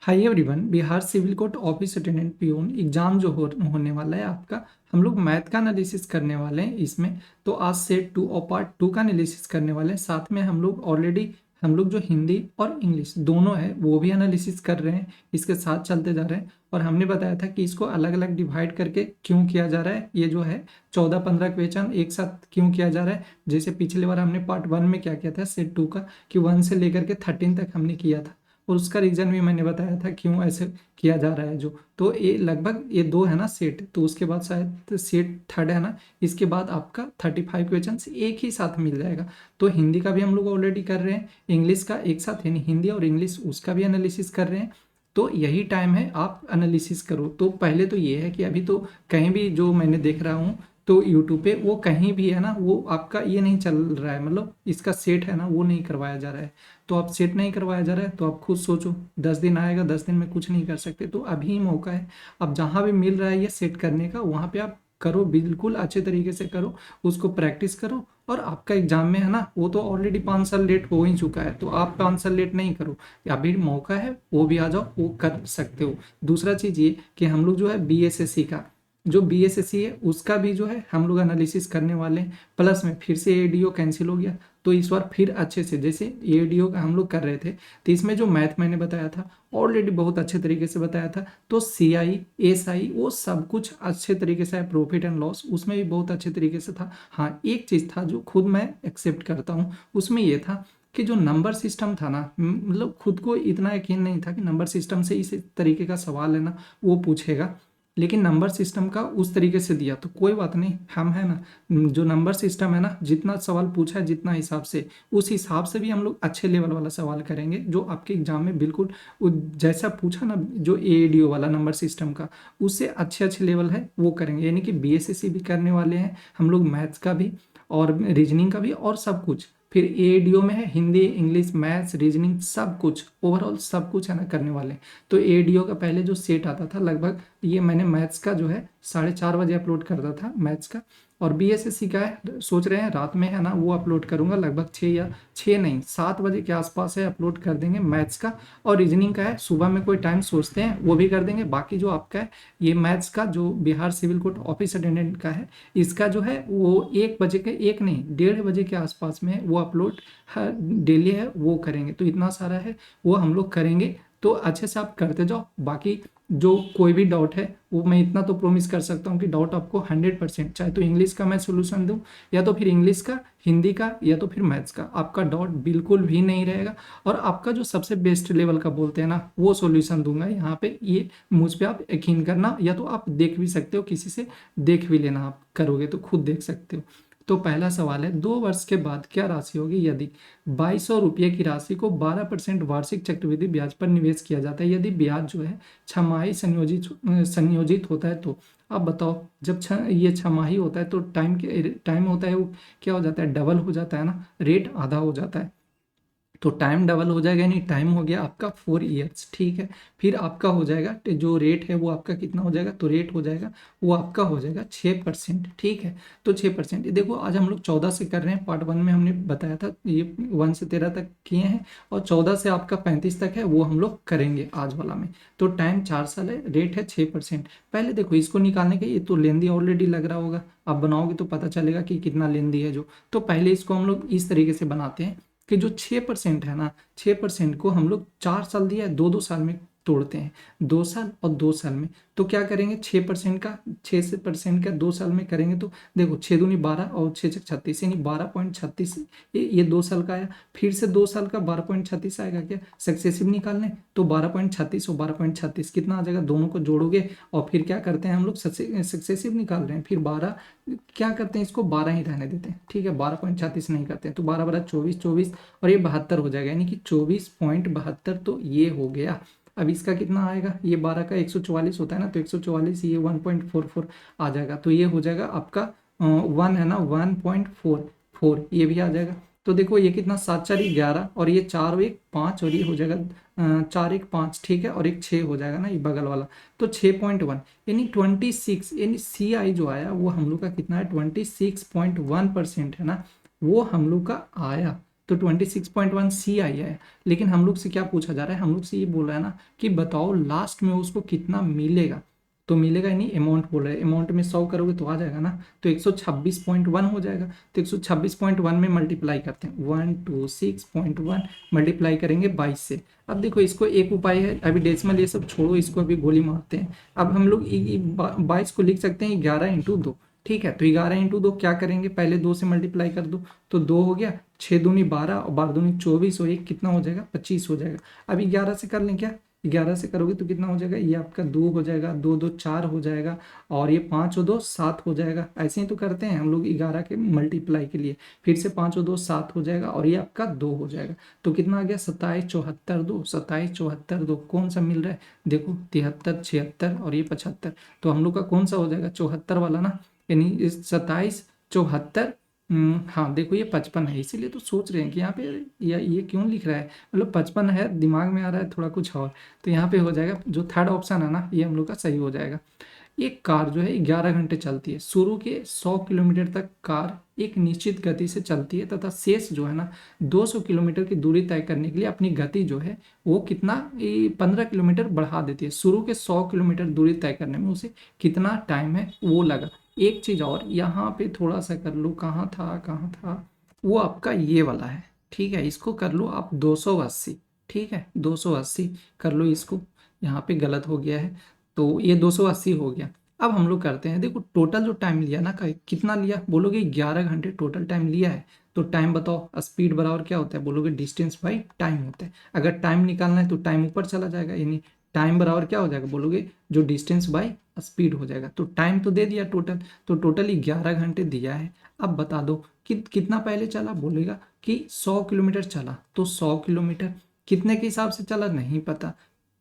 हाय everyone. Bihar civil court office attendant peon exam जो होने वाला है आपका, हम लोग मैथ का एनालिसिस करने वाले हैं इसमें। तो आज सेट 2 और पार्ट 2 का एनालिसिस करने वाले हैं। साथ में हम लोग जो हिंदी और इंग्लिश दोनों है वो भी एनालिसिस कर रहे हैं, इसके साथ चलते जा रहे हैं। और हमने बताया था कि इसको अलग अलग डिवाइड करके क्यों किया जा रहा है, ये जो है 14-15 क्वेश्चन एक साथ क्यों किया जा रहा है। जैसे पिछले बार हमने पार्ट 1 में क्या किया था सेट 2 का, कि 1 से लेकर के 13 तक हमने किया था, और उसका रीजन भी मैंने बताया था क्यों ऐसे किया जा रहा है। जो तो ये लगभग ये दो है ना सेट, तो उसके बाद शायद सेट थर्ड है ना, इसके बाद आपका 35 क्वेश्चन एक ही साथ मिल जाएगा। तो हिंदी का भी हम लोग ऑलरेडी कर रहे हैं, इंग्लिश का एक साथ यानी हिंदी और इंग्लिश उसका भी एनालिसिस कर रहे हैं। तो यही टाइम है आप एनालिसिस करो। तो पहले तो ये है कि अभी तो कहीं भी जो मैंने देख रहा हूँ तो यूट्यूब पे वो कहीं भी है ना, वो आपका ये नहीं चल रहा है, मतलब इसका सेट है ना वो नहीं करवाया जा रहा है। तो आप सेट नहीं करवाया जा रहा है तो आप खुद सोचो, 10 दिन आएगा, 10 दिन में कुछ नहीं कर सकते, तो अभी ही मौका है। अब जहाँ भी मिल रहा है ये सेट करने का, वहाँ पे आप करो, बिल्कुल अच्छे तरीके से करो, उसको प्रैक्टिस करो। और आपका एग्जाम में है ना, वो तो ऑलरेडी 5 साल लेट हो ही चुका है, तो आप 5 साल लेट नहीं करो, अभी मौका है, वो भी आ जाओ, वो कर सकते हो। दूसरा चीज़ ये कि हम लोग जो है बीएसएससी का, जो बीएसएससी है उसका भी जो है हम लोग एनालिसिस करने वाले हैं। प्लस में फिर से एडीओ कैंसिल हो गया, तो इस बार फिर अच्छे से, जैसे एडीओ का हम लोग कर रहे थे, तो इसमें जो मैथ मैंने बताया था ऑलरेडी बहुत अच्छे तरीके से बताया था। तो सीआई एसआई वो सब कुछ अच्छे तरीके से है, प्रॉफिट एंड लॉस उसमें भी बहुत अच्छे तरीके से था। हाँ, एक चीज़ था जो खुद मैं एक्सेप्ट करता हूँ, उसमें ये था कि जो नंबर सिस्टम था ना, मतलब खुद को इतना यकीन नहीं था कि नंबर सिस्टम से इस तरीके का सवाल है ना वो पूछेगा। लेकिन नंबर सिस्टम का उस तरीके से दिया तो कोई बात नहीं, हम है ना, जो नंबर सिस्टम है ना, जितना सवाल पूछा है जितना हिसाब से, उस हिसाब से भी हम लोग अच्छे लेवल वाला सवाल करेंगे जो आपके एग्जाम में बिल्कुल जैसा पूछा ना, जो एडीओ वाला नंबर सिस्टम का, उससे अच्छे अच्छे लेवल है वो करेंगे। यानी कि बीएसएससी भी करने वाले हैं हम लोग, मैथ्स का भी और रीजनिंग का भी और सब कुछ। फिर एडीओ में है हिंदी इंग्लिश मैथ्स रीजनिंग सब कुछ, ओवरऑल सब कुछ है ना करने वाले हैं। तो एडीओ का पहले जो सेट आता था लगभग, ये मैंने मैथ्स का जो है 4:30 बजे अपलोड करता था मैथ्स का। और बीएसएससी का है, सोच रहे हैं रात में है ना वो अपलोड करूंगा, लगभग 6 नहीं 7 बजे के आसपास है अपलोड कर देंगे मैथ्स का। और रीजनिंग का है सुबह में कोई टाइम सोचते हैं वो भी कर देंगे। बाकी जो आपका है ये मैथ्स का जो Bihar civil court office attendant का है, इसका जो है वो 1 बजे के, एक नहीं 1:30 बजे के आसपास में वो अपलोड डेली है वो करेंगे। तो इतना सारा है वो हम लोग करेंगे, तो अच्छे से आप करते जाओ। बाकी जो कोई भी डाउट है वो मैं इतना तो प्रोमिस कर सकता हूँ कि डाउट आपको 100%, चाहे तो इंग्लिश का मैं सोल्यूशन दूँ, या तो फिर इंग्लिश का, हिंदी का, या तो फिर मैथ्स का, आपका डाउट बिल्कुल भी नहीं रहेगा। और आपका जो सबसे बेस्ट लेवल का बोलते हैं ना वो सॉल्यूशन दूंगा यहाँ पे, ये मुझ पे आप यकीन करना, या तो आप देख भी सकते हो, किसी से देख भी लेना, आप करोगे तो खुद देख सकते हो। तो पहला सवाल है, 2 वर्ष के बाद क्या राशि होगी यदि 2200 रुपये की राशि को 12% वार्षिक चक्रवृद्धि ब्याज पर निवेश किया जाता है, यदि ब्याज जो है छमाही संयोजित होता है। तो आप बताओ, जब ये छमाही होता है तो टाइम होता है वो क्या हो जाता है, डबल हो जाता है ना, रेट आधा हो जाता है। तो टाइम डबल हो जाएगा, यानी टाइम हो गया आपका 4 ईयर्स, ठीक है। फिर आपका हो जाएगा जो रेट है वो आपका कितना हो जाएगा, तो रेट हो जाएगा वो आपका हो जाएगा 6%, ठीक है। तो 6% देखो, आज हम लोग 14 से कर रहे हैं, पार्ट 1 में हमने बताया था ये 1 से 13 तक किए हैं, और 14 से आपका 35 तक है वो हम लोग करेंगे आज वाला में। तो टाइम 4 साल है, रेट है 6%। पहले देखो इसको निकालने के, ये तो लेंदी ऑलरेडी लग रहा होगा, आप बनाओगे तो पता चलेगा कि कितना लेंदी है जो। तो पहले इसको हम लोग इस तरीके से बनाते हैं कि जो 6% है ना, 6% को हम लोग 4 साल दिया है, 2-2 साल में तोड़ते हैं, 2 साल और 2 साल में। तो क्या करेंगे, 6% का 2 साल में करेंगे तो देखो 6 दूनी 12 और 6 6 36, यानी 12.36, ये 2 साल का आया। फिर से 2 साल का 12.36 आएगा क्या, सक्सेसिव निकालने, तो 12.36 और 12.36 कितना आ जाएगा, दोनों को जोड़ोगे। और फिर क्या करते हैं हम लोग, सक्सेसिव निकाल रहे हैं, फिर 12 क्या करते हैं, इसको 12 ही रहने देते हैं, ठीक है, 12.36 नहीं करते हैं। तो 12 12 24 24, और ये 72 हो जाएगा, यानी कि 24.72, तो ये हो गया। अब इसका कितना आएगा, ये 12 का 144 होता है ना, तो 144, ये 1.44 आ जाएगा, तो ये हो जाएगा आपका 1 है ना, 1.44 ये भी आ जाएगा। तो देखो ये कितना, 7 4 11, और ये 4 1 5, और ये हो जाएगा 4 1 5, ठीक है, और एक 6 हो जाएगा ना ये बगल वाला, तो 6.1, यानी 26, यानी सी आई जो आया वो हम लोग का कितना है, 26.1% है ना, वो हम लोग का आया। तो 26.1 सी आई है। लेकिन हम लोग से क्या पूछा जा रहा है, हम लोग से ये बोल रहा है ना कि बताओ लास्ट में उसको कितना मिलेगा। तो मिलेगा ही नहीं, अमाउंट बोल रहा है, अमाउंट में 100 करोगे तो आ जाएगा ना, तो 126.1 हो जाएगा। तो 126.1 में मल्टीप्लाई करते हैं, 126.1 मल्टीप्लाई करेंगे 22 से। अब देखो इसको एक उपाय है, अभी डेसिमल ये सब छोड़ो, इसको अभी गोली मारते हैं। अब हम लोग 22 को लिख सकते हैं 11 × 2, ठीक है। तो 11 × 2 क्या करेंगे, पहले 2 से मल्टीप्लाई कर दो, तो 2 हो गया, 6 दूनी 12 और 12 दूनी 24 और 1 कितना हो जाएगा, 25 हो जाएगा। अब 11 से कर लें क्या, 11 से करोगे तो कितना हो जाएगा, ये आपका 2 हो जाएगा, 2 2 4 हो जाएगा, और ये 5 और 2 7 हो जाएगा। ऐसे ही तो करते हैं हम लोग 11 के मल्टीप्लाई के लिए, फिर से 5 और 2 7 हो जाएगा, और ये आपका 2 हो जाएगा। तो कितना आ गया, 27 74 2, 27 74 2, कौन सा मिल रहा है, देखो 73 76 और ये 75। तो हम लोग का कौन सा हो जाएगा, 74 वाला ना, यानी 27 74। हाँ देखो ये 55 है, इसीलिए तो सोच रहे हैं कि यहाँ पे ये क्यों लिख रहा है, मतलब 55 है, दिमाग में आ रहा है थोड़ा कुछ और। तो यहाँ पे हो जाएगा, जो थर्ड ऑप्शन है ना, ये हम लोग का सही हो जाएगा। एक कार जो है 11 घंटे चलती है, शुरू के 100 किलोमीटर तक कार एक निश्चित गति से चलती है, तथा शेष जो है ना 200 किलोमीटर की दूरी तय करने के लिए अपनी गति जो है वो कितना 15 किलोमीटर बढ़ा देती है। शुरू के 100 किलोमीटर दूरी तय करने में उसे कितना टाइम है वो लगा। एक चीज और यहाँ पे थोड़ा सा कर लो, कहाँ था वो आपका ये वाला है, ठीक है। इसको कर लो आप 280, ठीक है, 280 कर लो इसको, यहाँ पे गलत हो गया है, तो ये 280 हो गया। अब हम लोग करते हैं, देखो टोटल जो टाइम लिया ना, कितना लिया बोलोगे, 11 घंटे टोटल टाइम लिया है। तो टाइम बताओ, स्पीड बराबर क्या होता है, बोलोगे डिस्टेंस बाई टाइम होता है। अगर टाइम निकालना है तो टाइम ऊपर चला जाएगा, यानी टाइम बराबर क्या हो जाएगा, बोलोगे जो डिस्टेंस बाई स्पीड हो जाएगा। तो टाइम तो दे दिया टोटल, तो टोटल 11 घंटे दिया है। अब बता दो कि कितना पहले चला, बोलेगा कि 100 किलोमीटर चला, तो 100 किलोमीटर कितने के हिसाब से चला नहीं पता,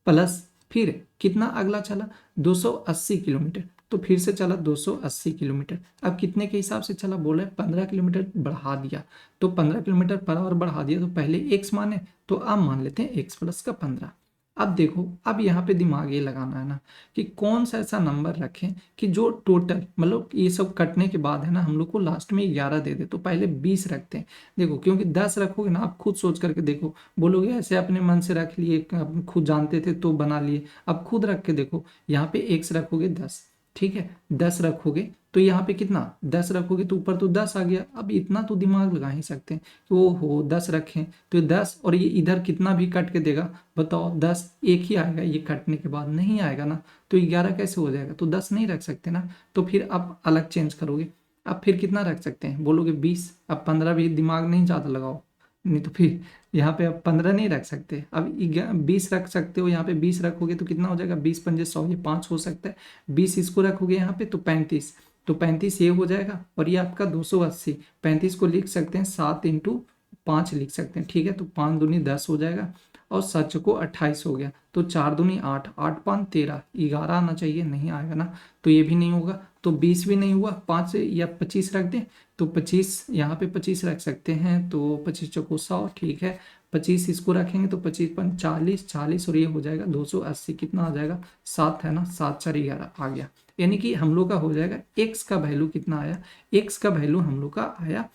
प्लस फिर कितना अगला चला 280 किलोमीटर, तो फिर से चला 280 किलोमीटर। अब कितने के हिसाब से चला, बोले 15 किलोमीटर बढ़ा दिया, तो 15 किलोमीटर पर आवर बढ़ा दिया, तो पहले x माने, तो अब मान लेते हैं x प्लस का 15। अब देखो, अब यहाँ पे दिमाग ये लगाना है ना कि कौन सा ऐसा नंबर रखें कि जो टोटल मतलब ये सब कटने के बाद है ना हम लोग को लास्ट में 11 दे दे। तो पहले 20 रखते हैं, देखो क्योंकि 10 रखोगे ना, आप खुद सोच करके देखो, बोलोगे ऐसे अपने मन से रख लिए, आप खुद जानते थे तो बना लिए, अब खुद रख के देखो, यहाँ पे x रखोगे 10, ठीक है, 10 रखोगे तो यहाँ पे कितना 10 रखोगे तो ऊपर तो 10 आ गया। अब इतना तो दिमाग लगा ही सकते हैं, तो हो 10 रखें तो 10, और ये इधर कितना भी कट के देगा, बताओ 10 एक ही आएगा, ये कटने के बाद नहीं आएगा ना, तो 11 कैसे हो जाएगा, तो 10 नहीं रख सकते ना। तो फिर आप अलग चेंज करोगे, अब फिर कितना रख सकते हैं, बोलोगे 20। अब 15 भी दिमाग नहीं ज़्यादा लगाओ, नहीं तो फिर यहाँ पे अब 15 नहीं रख सकते, अब 20 रख सकते हो। यहाँ पे 20 रखोगे तो कितना हो जाएगा, 20 पंजे 100, ये 5 हो सकता है। 20 इसको रखोगे यहाँ पे तो 35, तो 35 ये हो जाएगा, और ये आपका 280। 35 को लिख सकते हैं 7 × 5 लिख सकते हैं, ठीक है। तो 5 दूनी 10 हो जाएगा, और 7 को 28 हो गया, तो 4 दूनी 8, 8 5 13, 11 आना चाहिए, नहीं आएगा ना, तो ये भी नहीं होगा। तो 20 भी नहीं हुआ, 5 या 25 रख दें, तो 25 यहाँ पे 25 रख सकते हैं, तो 25 चौको 100, ठीक है। 25 इसको रखेंगे तो 25 5 40, 40 और ये हो जाएगा 280, कितना आ जाएगा 7 है ना, 7 4 11 आ गया। यानी कि हम लोग का हो जाएगा x का वैल्यू कितना आया, x का वैल्यू हम लोग का आया,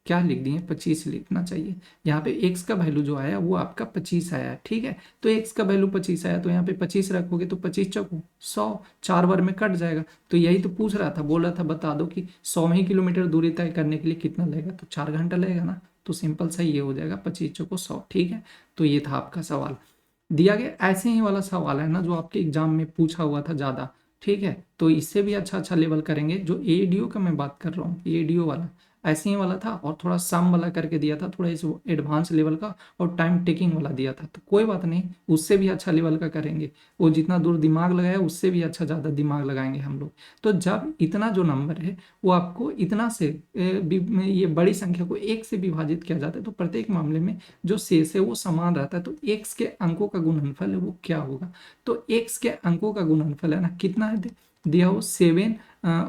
क्या लिख दिए 25 लिखना चाहिए। यहाँ पे x का वैल्यू जो आया वो आपका 25 आया, ठीक है। तो x का वैल्यू 25 आया, तो यहाँ पे 25 रखोगे तो 25 चौको 100, 4 बार में कट जाएगा। तो यही तो पूछ रहा था, बोल रहा था बता दो कि 100 ही किलोमीटर दूरी तय करने के लिए कितना लगेगा, तो 4 घंटा लगेगा ना। तो सिंपल सा ये हो जाएगा 25 चौको 100, ठीक है। तो ये था आपका सवाल दिया गया। ऐसे ही वाला सवाल है ना जो आपके एग्जाम में पूछा हुआ था ज़्यादा, ठीक है। तो इससे भी अच्छा अच्छा लेवल करेंगे, जो एडीओ का मैं बात कर रहा हूँ, एडीओ वाला ऐसे ही वाला था, और थोड़ा सम वाला करके दिया था, थोड़ा इस एडवांस लेवल का, और टाइम टेकिंग वाला दिया था। तो कोई बात नहीं, उससे भी अच्छा लेवल का करेंगे, वो जितना दूर दिमाग लगाया उससे भी अच्छा ज़्यादा दिमाग लगाएंगे हम लोग। तो जब इतना जो नंबर है वो आपको इतना से ये बड़ी संख्या को 1 से विभाजित किया जाता है, तो प्रत्येक मामले में जो शेष है वो समान रहता है। तो x के अंकों का गुणनफल है वो क्या होगा, तो x के अंकों का गुणनफल है ना कितना है, दिया हो 7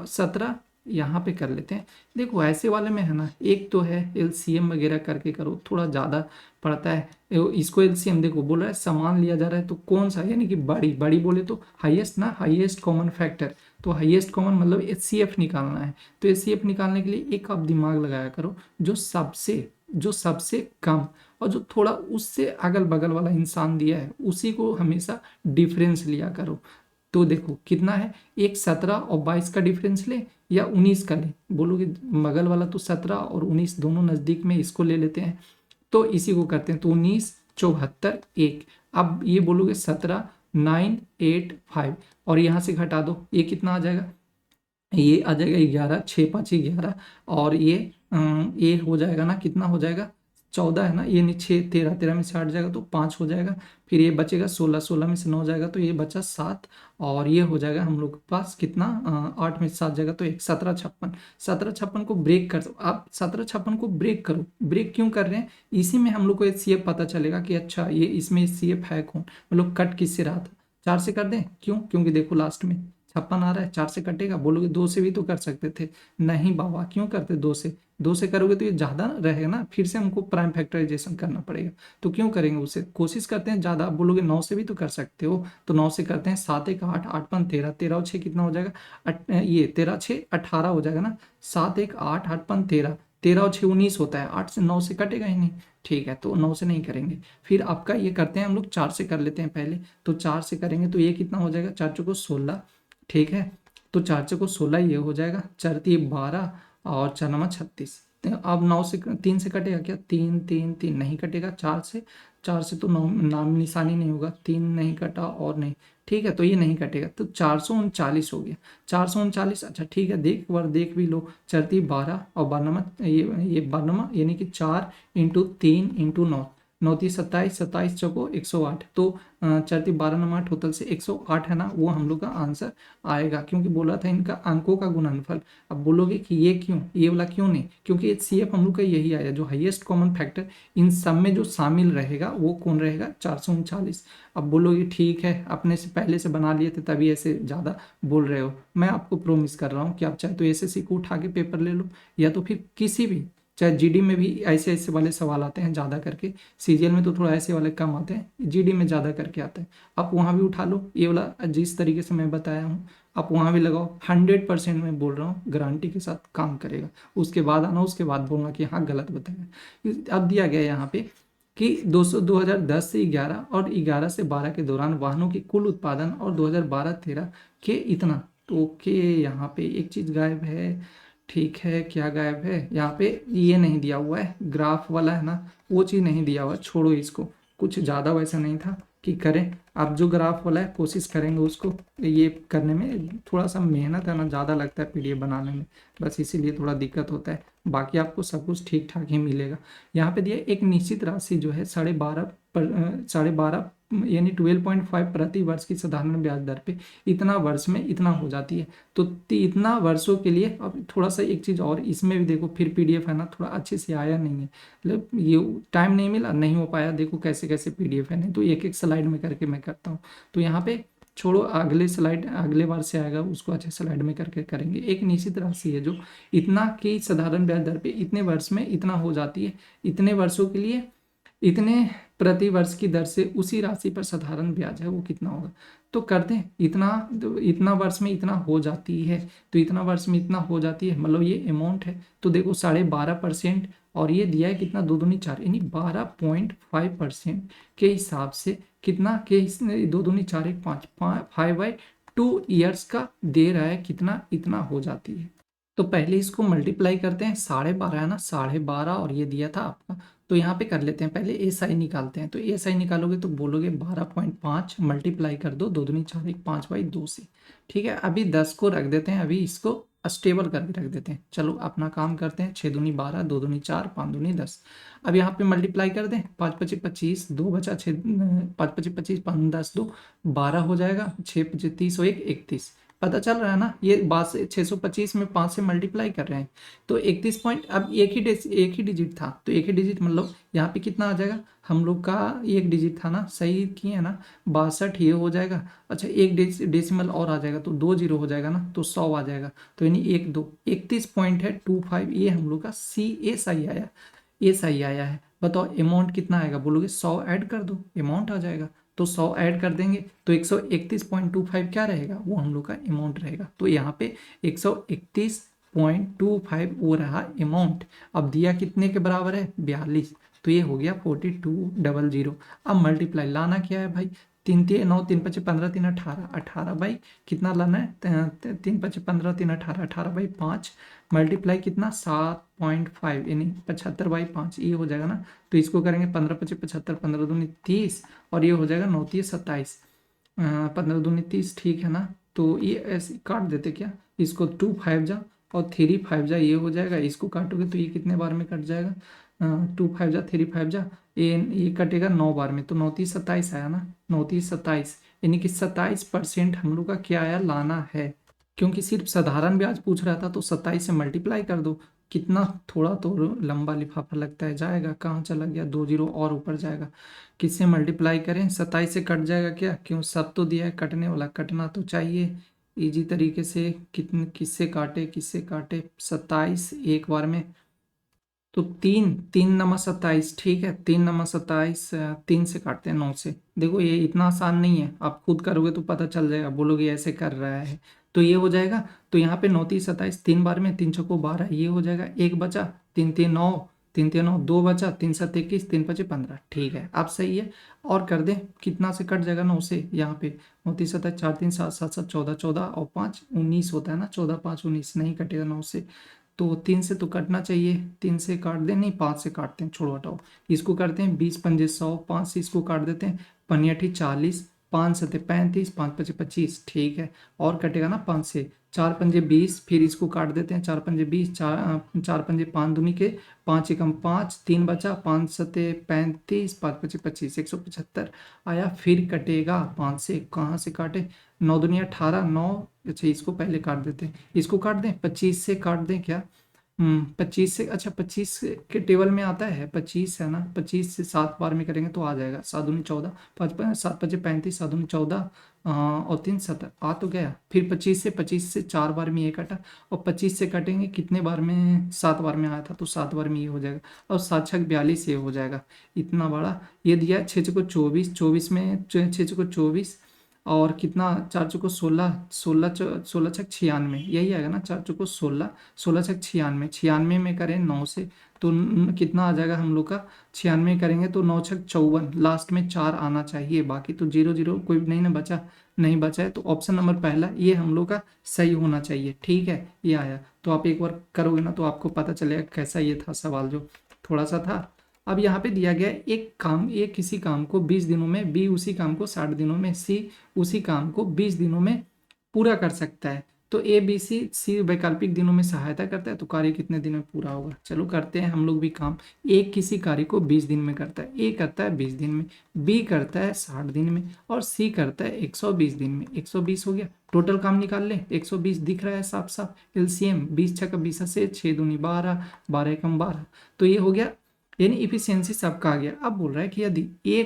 17, यहाँ पे कर लेते हैं। देखो ऐसे वाले में है ना, एक तो है एलसीएम वगैरह करके करो, थोड़ा ज़्यादा पड़ता है। इसको एलसीएम देखो बोल रहा है समान लिया जा रहा है, तो कौन सा, यानी कि बड़ी बड़ी बोले तो हाईएस्ट ना, हाईएस्ट कॉमन फैक्टर। तो हाईएस्ट कॉमन मतलब एचसीएफ निकालना है, तो एचसीएफ निकालने के लिए एक आप दिमाग लगाया करो, जो सबसे जो सबसे कम और जो थोड़ा उससे अगल बगल वाला इंसान दिया है उसी को हमेशा डिफरेंस लिया करो। तो देखो कितना है, एक 17 और 22 का डिफरेंस ले या 19 का ले, बोलोगे बगल वाला तो 17 और 19 दोनों नज़दीक में, इसको ले लेते हैं तो इसी को करते हैं। तो 19 74 1, अब ये बोलोगे 17 9 8 5 और यहाँ से घटा दो, ये कितना आ जाएगा, ये आ जाएगा 11 6 5 11 और ये हो जाएगा ना, कितना हो जाएगा 14 है ना, ये नहीं 6 13 13 में से 8 जाएगा तो 5 हो जाएगा, फिर ये बचेगा 16 16 में से 9 जाएगा तो ये बचा 7 और ये हो जाएगा हम लोग के पास कितना 8 में से 7 जाएगा तो एक 17 56। 17 56 को ब्रेक कर, आप 17 56 को ब्रेक करो। ब्रेक क्यों कर रहे हैं, इसी में हम लोग को सीएफ पता चलेगा कि अच्छा ये इसमें सीएफ है कौन, मतलब कट किससे रहा था। 4 से कर दें, क्यों, क्योंकि देखो लास्ट में 56 आ रहा है, 4 से कटेगा, बोलोगे 2 से भी तो कर सकते थे, नहीं बाबा क्यों करते 2 से, 2 से करोगे तो ये ज़्यादा रहेगा ना, फिर से हमको प्राइम फैक्टराइजेशन करना पड़ेगा, तो क्यों करेंगे उसे, कोशिश करते हैं ज़्यादा। आप बोलोगे 9 से भी तो कर सकते हो, तो 9 से करते हैं, 7 1 8 8 5 13 13 और 6 कितना हो जाएगा, ये 13 6 18 हो जाएगा ना, 7 1 8 8 5 13 13 और 6 19 होता है, 8 से 9 से कटेगा ही नहीं, ठीक है तो 9 से नहीं करेंगे। फिर आपका ये करते हैं हम लोग 4 से कर लेते हैं पहले, तो 4 से करेंगे तो ये कितना हो जाएगा, 4 चौको 16, ठीक है, तो 4 चौको 16 ये हो जाएगा, 4 3 12 और 4 9 36। अब 9 से 3 से कटेगा क्या, 3 3 3 नहीं कटेगा, 4 से तो नाम निशानी नहीं होगा, 3 नहीं कटा और नहीं, ठीक है तो ये नहीं कटेगा, तो 439 हो गया, 439। अच्छा ठीक है, देख बार देख भी लो, 4 3 12 और 12 ये 12 यानी कि 4 इंटू 3 इंटू 9, 9 3 27 27 चौको 108, तो 4 3 12 9 8 टोटल से 108 है ना, वो हम लोग का आंसर आएगा, क्योंकि बोला था इनका अंकों का गुणनफल। अब बोलोगे कि ये क्यों, ये वाला क्यों नहीं, क्योंकि सीएफ हम लोग का यही आया, जो हाईएस्ट कॉमन फैक्टर इन सब में जो शामिल रहेगा वो कौन रहेगा, 439। अब बोलोगे ठीक है, अपने से पहले से बना लिए थे तभी ऐसे ज़्यादा बोल रहे हो, मैं आपको प्रोमिस कर रहा हूँ कि आप चाहे तो एसएससी को उठा के पेपर ले लो, या तो फिर किसी भी, चाहे जीडी में भी ऐसे ऐसे वाले सवाल आते हैं ज़्यादा करके, सीजीएल में तो थोड़ा ऐसे वाले कम आते हैं, जीडी में ज़्यादा करके आते हैं, आप वहाँ भी उठा लो, ये वाला जिस तरीके से मैं बताया हूँ आप वहाँ भी लगाओ, 100% मैं बोल रहा हूँ गारंटी के साथ काम करेगा। उसके बाद आना, उसके बाद बोलना कि हाँ गलत बताया। अब दिया गया यहाँ पे कि 2010 से 11 और 11 से 12 के दौरान वाहनों की कुल उत्पादन और 2012-13 के इतना, तो ओके यहाँ पे एक चीज़ गायब है, ठीक है क्या गायब है, यहाँ पे ये नहीं दिया हुआ है, ग्राफ वाला है ना, वो चीज़ नहीं दिया हुआ, छोड़ो इसको, कुछ ज़्यादा वैसा नहीं था कि करें। आप जो ग्राफ वाला है कोशिश करेंगे उसको ये करने में, थोड़ा सा मेहनत है ना, ज़्यादा लगता है पीडीएफ बनाने में, बस इसीलिए थोड़ा दिक्कत होता है, बाकी आपको सब कुछ ठीक ठाक ही मिलेगा। यहाँ पे दिया एक निश्चित राशि जो है 12.5 यानी 12.5 प्रति वर्ष की साधारण ब्याज दर पे इतना वर्ष में इतना हो जाती है, तो इतना वर्षों के लिए। अब थोड़ा सा एक चीज़ और इसमें भी देखो, फिर पीडीएफ है ना थोड़ा अच्छे से आया नहीं है, मतलब ये टाइम नहीं मिला, नहीं हो पाया, देखो कैसे कैसे पीडीएफ है, नहीं तो एक एक स्लाइड में करके मैं करता हूँ, तो यहाँ पे छोड़ो, अगले स्लाइड अगले बार से आएगा, उसको अच्छे स्लाइड में करके करेंगे। एक निश्चित राशि है जो इतना की साधारण ब्याज दर पे इतने वर्ष में इतना हो जाती है, इतने वर्षों के लिए इतने प्रति वर्ष की दर से उसी राशि पर साधारण ब्याज है वो कितना होगा, तो कर दें इतना, तो इतना वर्ष में इतना हो जाती है, तो इतना वर्ष में इतना हो जाती है, मतलब ये अमाउंट है, तो देखो 12.5% और ये दिया है कितना 2 दूनी 4 यानी 12.5% के हिसाब से कितना के 2 दूनी 4 1 5 5/2 ईयर्स का दे रहा है, कितना इतना हो जाती है। तो पहले इसको मल्टीप्लाई करते हैं, 12.5 है ना, 12.5 और ये दिया था आपका, तो यहाँ पे कर लेते हैं, पहले एस आई निकालते हैं, तो एस आई निकालोगे तो बोलोगे 12.5 मल्टीप्लाई कर दो 2 दूनी 4 1 5/2 से, ठीक है। अभी 10 को रख देते हैं, अभी इसको स्टेबल करके रख देते हैं, चलो अपना काम करते हैं, 6 दूनी 12 2 दूनी 4 5 दूनी 10, अब यहाँ पे मल्टीप्लाई कर दें, 5 25 25 2 बचा 6 5 25 25 5 10 2 12 हो जाएगा, 6 25 30 1 31, पता चल रहा है ना, ये बात से 625 में 5 से मल्टीप्लाई कर रहे हैं तो 31 पॉइंट, अब एक ही डिजिट था, तो एक ही डिजिट मतलब यहाँ पे कितना आ जाएगा, हम लोग का एक डिजिट था ना, सही किए ना, 62 ये हो जाएगा। अच्छा एक डेसिमल और आ जाएगा तो 2 जीरो हो जाएगा ना, तो 100 आ जाएगा, तो यानी 1 2 31.25 ये हम लोग का एस आई आया है। बताओ अमाउंट कितना आएगा, बोलोगे 100 ऐड कर दो, अमाउंट आ जाएगा, तो 100 ऐड कर देंगे तो 131.25 क्या रहेगा, वो हम लोग का अमाउंट रहेगा। तो यहाँ पे 131 6.25 वो रहा अमाउंट। अब दिया कितने के बराबर है 42, तो ये हो गया 4200। अब मल्टीप्लाई लाना क्या है भाई, 3 3 9 3 5 15 3 18, 18 बाई कितना लाना है 3 5 15 3 18, 18/5 मल्टीप्लाई कितना 7.5 यानी 75/5 ये हो जाएगा ना। तो इसको करेंगे 15 5 75, 15 दूनी 30 और ये हो जाएगा 9 3 27, 15 दूनी 30 ठीक है ना। तो ये ऐसे काट देते क्या, इसको 2 5 जा और 3 5 जा, ये हो जाएगा। इसको काटोगे तो ये कितने बार में कट जाएगा, 2 5 जा 3 5 जा, ये कटेगा 9 बार में, तो 9 3 27 आया ना, 9 3 27 यानी कि 27% हम लोग का क्या आया लाना है। क्योंकि सिर्फ साधारण ब्याज पूछ रहा था तो 27 से मल्टीप्लाई कर दो। कितना थोड़ा तो लंबा लिफाफा लगता है, जाएगा कहाँ चला गया, 2 जीरो और ऊपर जाएगा। किससे मल्टीप्लाई करें, 27 से कट जाएगा क्या, क्यों सब तो दिया है कटने वाला, कटना तो चाहिए इजी तरीके से। कितने किससे काटे, किससे काटे 27 एक बार में, तो 3 3 नंबर 27 ठीक है, 3 नंबर 27 3 से काटते हैं 9 से। देखो ये इतना आसान नहीं है, आप खुद करोगे तो पता चल जाएगा, बोलोगे ऐसे कर रहा है तो ये हो जाएगा। तो यहाँ पे 9 3 27 3 बार में 3 6 12 ये हो जाएगा, एक बचा 3 3 9, 3 3 9 2 बचा, 3 7 21, 3 5 15 ठीक है अब सही है। और कर दें कितना से कट जाएगा 9 से, यहाँ पे 9 3 27 4 3 7 7 7 14 14 और 5 19 होता है ना, 14 5 19 नहीं कटेगा 9 से। तो 3 से तो कटना चाहिए, 3 से काट दें, नहीं 5 से काटते हैं, छोड़ो हटाओ। इसको करते हैं 20 पंजे 100, 5 से इसको काट देते हैं, 5 40, 5 सते 35, 5 5 25 ठीक है। और कटेगा ना 5 से, 4 पंजे 20, फिर इसको काट देते हैं, 4 पंजे 20, 4 पंजे 5 दूनी के 5 एकम 5, 3 बचा, 5 सते 35, 5 5 25 175 आया। फिर कटेगा 5 से, कहाँ से काटे, 9 दूनी 18, 9 अच्छा इसको पहले काट देते हैं, इसको काट दें, 25 से काट दें क्या, 25 से, अच्छा 25 के टेबल में आता है 25 है ना, 25 से 7 बार में करेंगे तो आ जाएगा, 7 दूनी 14, 5 7 5 35, 7 दूनी 14 और 3 7 आ तो गया। फिर 25 से 4 बार में ये कटा, और 25 से कटेंगे कितने बार में, 7 बार में आया था तो 7 बार में ये हो जाएगा, और 7 6 42 ये हो जाएगा। इतना बड़ा ये दिया 6 6 24, 24 में 6 6 24 और कितना 4 चौको 16, 16 छक 96 यही आएगा ना, 4 चौको 16, 16 छक 96, 96 में करें 9 से तो कितना आ जाएगा हम लोग का, 96 करेंगे तो 9 छक 54, लास्ट में 4 आना चाहिए, बाकी तो 0 0 कोई नहीं ना बचा, नहीं बचा है तो ऑप्शन नंबर पहला ये हम लोग का सही होना चाहिए ठीक है। ये आया तो आप एक बार करोगे ना तो आपको पता चलेगा कैसा ये था सवाल, जो थोड़ा सा था। अब यहाँ पे दिया गया है एक काम, ए किसी काम को 20 दिनों में, बी उसी काम को 60 दिनों में, सी उसी काम को 20 दिनों में पूरा कर सकता है। तो ए बी सी वैकल्पिक दिनों में सहायता करता है, तो कार्य कितने दिन में पूरा होगा। चलो करते हैं हम लोग भी काम। ए किसी कार्य को 20 दिन में करता है, ए करता है 20 दिन में, बी करता है 60 दिन में और सी करता है 120 दिन में। 120 हो गया, टोटल काम निकाल ले, 120 दिख रहा है साफ साफ, एलसीएम 20 छक्का 20 से 6 दूनी 12, 12 एकम 12, तो ये हो गया, यानी इफिशियंसी सबका आ गया। अब बोल रहा है कि यदि ए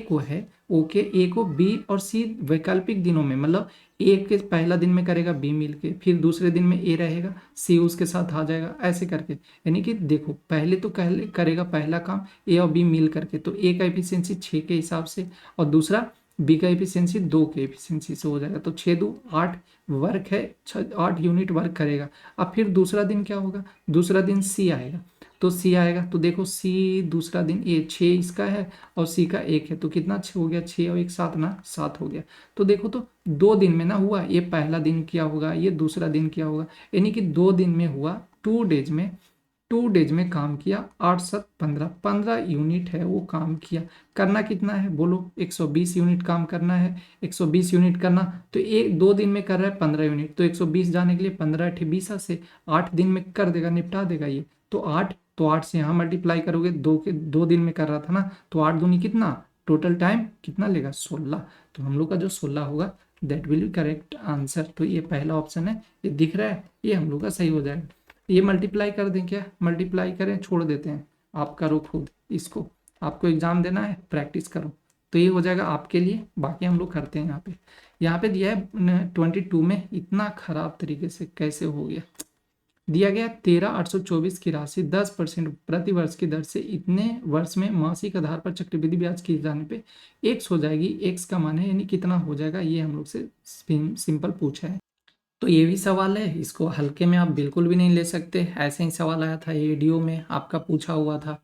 को है ओके, ए को बी और सी वैकल्पिक दिनों में, मतलब ए के पहला दिन में करेगा बी मिल के, फिर दूसरे दिन में ए रहेगा, सी उसके साथ आ जाएगा, ऐसे करके। यानी कि देखो पहले तो करेगा पहला काम ए और बी मिल करके, तो ए का एफिशिएंसी 6 के हिसाब से और दूसरा बी का एफिशिएंसी 2 के एफिशिएंसी से हो जाएगा, तो 6 2 8 वर्क है, 8 यूनिट वर्क करेगा। अब फिर दूसरा दिन क्या होगा, दूसरा दिन सी आएगा, तो सी आएगा, तो देखो सी दूसरा दिन ए 6 इसका है और सी का 1 है, तो कितना हो गया, 6 और 1 7 ना, 7 हो गया। तो देखो तो 2 दिन में ना हुआ, ये पहला दिन क्या होगा, ये दूसरा दिन क्या होगा, यानी कि 2 दिन में हुआ, 2 डेज में काम किया, 8 7 15, 15 यूनिट है वो काम किया। करना कितना है बोलो, 120 यूनिट काम करना है, 120 यूनिट करना, तो एक 2 दिन में कर रहा है 15 यूनिट, तो 120 जाने के लिए 15 8 20 से 8 दिन में कर देगा, निपटा देगा ये। तो 8 से यहाँ मल्टीप्लाई करोगे, 2 दिन में कर रहा था ना, तो 8 दूनी कितना, टोटल टाइम कितना लेगा 16, तो हम लोग का जो 16 होगा that will B correct answer. तो ये पहला ऑप्शन है, ये दिख रहा है, ये हम लोग का सही हो जाएगा। ये मल्टीप्लाई कर दें क्या, मल्टीप्लाई करें, छोड़ देते हैं, आप करो खुद इसको, आपको एग्जाम देना है, प्रैक्टिस करो, तो ये हो जाएगा आपके लिए। बाकी हम लोग करते हैं यहाँ पे दिया है 22 में, इतना खराब तरीके से कैसे हो गया, दिया गया 13,824 की राशि 10% प्रति वर्ष की दर से इतने वर्ष में मासिक आधार पर चक्रवृद्धि ब्याज किए जाने पे एक्स हो जाएगी। एक्स का मान है यानी कितना हो जाएगा, ये हम लोग से सिंपल पूछा है। तो ये भी सवाल है, इसको हल्के में आप बिल्कुल भी नहीं ले सकते। ऐसे ही सवाल आया था एडीओ में, आपका पूछा हुआ था।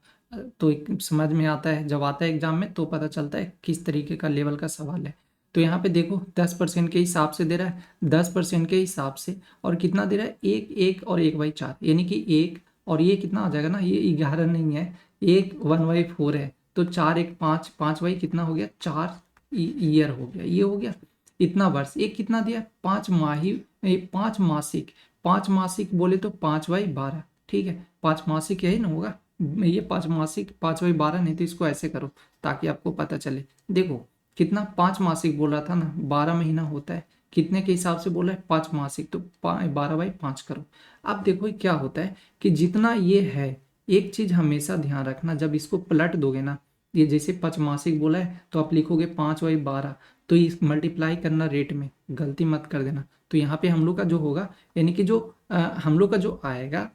तो एक समझ में आता है, जब आता है एग्जाम में तो पता चलता है किस तरीके का लेवल का सवाल है। तो यहाँ पे देखो 10% के हिसाब से दे रहा है, 10% के हिसाब से, और कितना दे रहा है, एक एक और 1/4, यानी कि एक और ये कितना आ जाएगा ना, ये 11 नहीं है, एक 1/4 है। तो 4 1 5, 5 बाई कितना हो गया, 4 ईयर हो गया, ये हो गया इतना वर्ष। एक कितना दिया, 5 माही, 5 मासिक। 5 मासिक बोले तो 5/12, ठीक है, 5 मासिक यही ना होगा। ये 5 मासिक, 5/12 नहीं तो इसको ऐसे करो ताकि आपको पता चले। देखो कितना, 5 मासिक बोल रहा था ना, 12 महीना होता है, कितने के हिसाब से बोला है, 5 मासिक, तो 12/5 करो। अब देखो ये क्या होता है कि जितना ये है, एक चीज हमेशा ध्यान रखना, जब इसको पलट दोगे ना, ये जैसे 5 मासिक बोला है तो आप लिखोगे 5/12, तो इस मल्टीप्लाई करना रेट में, गलती मत कर देना। तो यहाँ पे हम लोग का जो होगा, यानी कि जो हम लोग का जो आएगा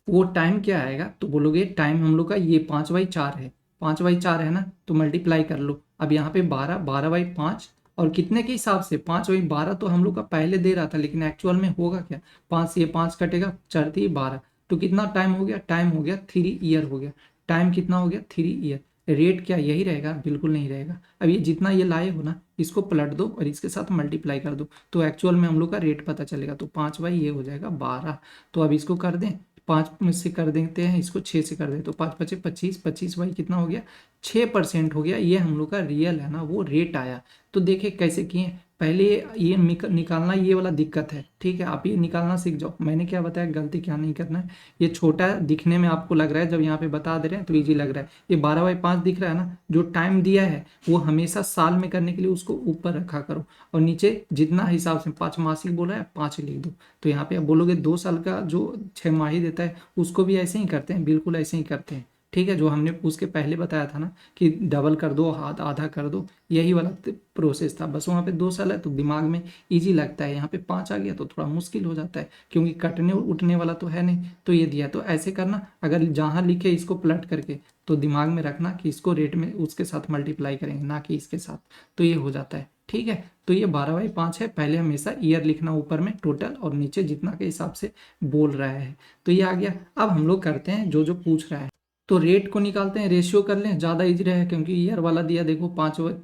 वो टाइम क्या आएगा, तो बोलोगे टाइम हम लोग का ये 5/4 है, 5/4 है ना, तो मल्टीप्लाई कर लो। अब यहाँ पे 12, 12/5, और कितने के हिसाब से, 5/12 तो हम लोग का पहले दे रहा था, लेकिन एक्चुअल में होगा क्या, 5 से ये 5 कटेगा, 4×3 = 12, तो कितना टाइम हो गया, टाइम हो गया 3 ईयर हो गया। टाइम कितना हो गया, 3 ईयर। रेट क्या यही रहेगा, बिल्कुल नहीं रहेगा। अब ये जितना ये लाए हो ना, इसको पलट दो और इसके साथ मल्टीप्लाई कर दो, तो एक्चुअल में हम लोग का रेट पता चलेगा। तो 5 ये हो जाएगा 12। तो अब इसको कर दें, 5 में से कर देते हैं, इसको 6 से कर दें, तो 5×5 = 25, 25 कितना हो गया, 6% हो गया। ये हम लोग का रियल है ना, वो रेट आया। तो देखिए कैसे किए, पहले ये निकालना, ये वाला दिक्कत है, ठीक है, आप ये निकालना सीख जाओ। मैंने क्या बताया, गलती क्या नहीं करना है। ये छोटा दिखने में आपको लग रहा है, जब यहाँ पे बता दे रहे हैं तो इजी लग रहा है। ये 12/5 दिख रहा है ना, जो टाइम दिया है वो हमेशा साल में करने के लिए उसको ऊपर रखा करो, और नीचे जितना हिसाब से 5 मासिक बोला है 5 लिख दो। तो यहाँ पे आप बोलोगे 2 साल का जो 6 माही देता है उसको भी ऐसे ही करते हैं, बिल्कुल ऐसे ही करते हैं, ठीक है। जो हमने उसके पहले बताया था ना कि डबल कर दो, हाथ आधा कर दो, यही वाला प्रोसेस था। बस वहाँ पे 2 साल है तो दिमाग में इजी लगता है, यहाँ पे 5 आ गया तो थोड़ा मुश्किल हो जाता है, क्योंकि कटने उठने वाला तो है नहीं। तो ये दिया, तो ऐसे करना, अगर जहाँ लिखे इसको पलट करके, तो दिमाग में रखना कि इसको रेट में उसके साथ मल्टीप्लाई करेंगे, ना कि इसके साथ। तो ये हो जाता है, ठीक है। तो ये 12/5 है, पहले हमेशा ईयर लिखना ऊपर में टोटल, और नीचे जितना के हिसाब से बोल रहा है। तो ये आ गया। अब हम लोग करते हैं जो जो पूछ रहा है, तो रेट को निकालते हैं, रेशियो कर लें, ज़्यादा इजी रहेगा, क्योंकि ईयर वाला दिया देखो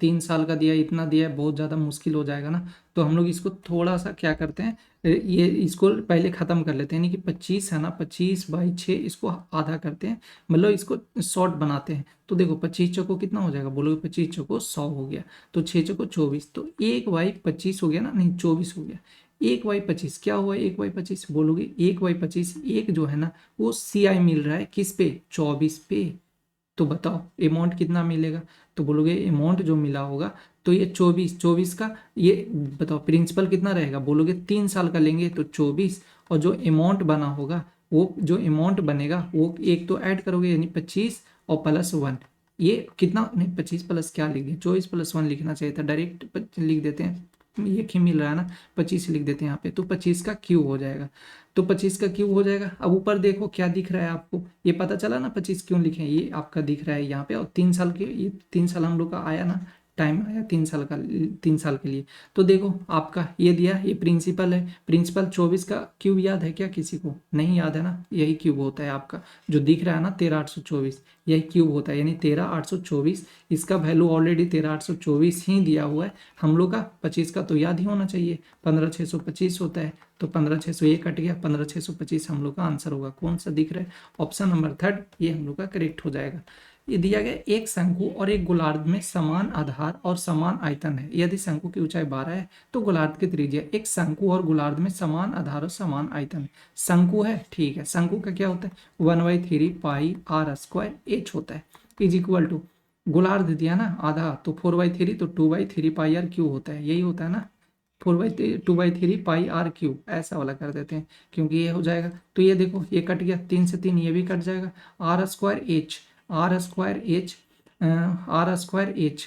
3 साल का दिया, इतना दिया है, बहुत ज़्यादा मुश्किल हो जाएगा ना। तो हम लोग इसको थोड़ा सा क्या करते हैं, ये इसको पहले ख़त्म कर लेते हैं, यानी कि 25 है ना, 25/6 इसको आधा करते हैं, मतलब इसको शॉर्ट बनाते हैं। तो देखो 25 चौको कितना हो जाएगा, बोलोगे 25 चौको 100 हो गया, तो 6 चौको 24, तो 1/25 हो गया ना, नहीं 24 हो गया। 1/25 क्या हुआ, 1/25 बोलोगे, 1/25, एक जो है ना वो CI मिल रहा है किस पे, 24 पे। तो बताओ अमाउंट कितना मिलेगा, तो बोलोगे अमाउंट जो मिला होगा, तो ये 24 का, ये बताओ प्रिंसिपल कितना रहेगा, बोलोगे 3 साल का लेंगे तो 24, और जो अमाउंट बना होगा, वो जो अमाउंट बनेगा वो एक तो ऐड करोगे, यानी 25 और +1, ये कितना, नहीं 25 प्लस क्या लिख दिया, 24+1 लिखना चाहिए था, डायरेक्ट लिख देते हैं, एक ही मिल रहा है ना, 25 लिख देते हैं यहाँ पे, तो 25 का क्यूब हो जाएगा। तो 25 का क्यूब हो जाएगा। अब ऊपर देखो क्या दिख रहा है आपको, ये पता चला ना 25 क्यों लिखे, ये आपका दिख रहा है यहाँ पे, और 3 साल के, ये 3 साल हम लोग का आया ना, टाइम आया 3 साल का, 3 साल के लिए। तो देखो आपका ये दिया, ये प्रिंसिपल है, प्रिंसिपल 24 का क्यूब याद है क्या किसी को, नहीं याद है ना, यही क्यूब होता है आपका, जो दिख रहा है ना 13,824, यही क्यूब होता है, यानी 13,824। इसका वैल्यू ऑलरेडी 13,824 ही दिया हुआ है हम लोग का, 25 का तो याद ही होना चाहिए, 15,625 होता है, तो 15,600 ये कट गया, 15,625 हम लोग का आंसर होगा। कौन सा दिख रहा है, ऑप्शन नंबर 3 ये हम लोग का करेक्ट हो जाएगा। ये दिया गया, एक शंकु और एक गोलार्ध में समान आधार और समान आयतन है, यदि शंकु की ऊंचाई 12 है तो गोलार्ध की त्रिज्या, एक शंकु और गोलार्ध में समान आधार और समान आयतन है। शंकु है, ठीक है, शंकु का क्या होता है, 1/3 पाई r² h होता है, इज इक्वल टू, गोलार्ध दिया ना आधा, तो 4/3, तो 2/3 पाई r क्यूब होता है, यही होता है ना, 2/3 पाई r क्यूब, ऐसा वाला कर देते हैं, क्योंकि ये हो जाएगा। तो ये देखो ये कट गया, 3 से 3 ये भी कट जाएगा, r²h, r²h, r²h,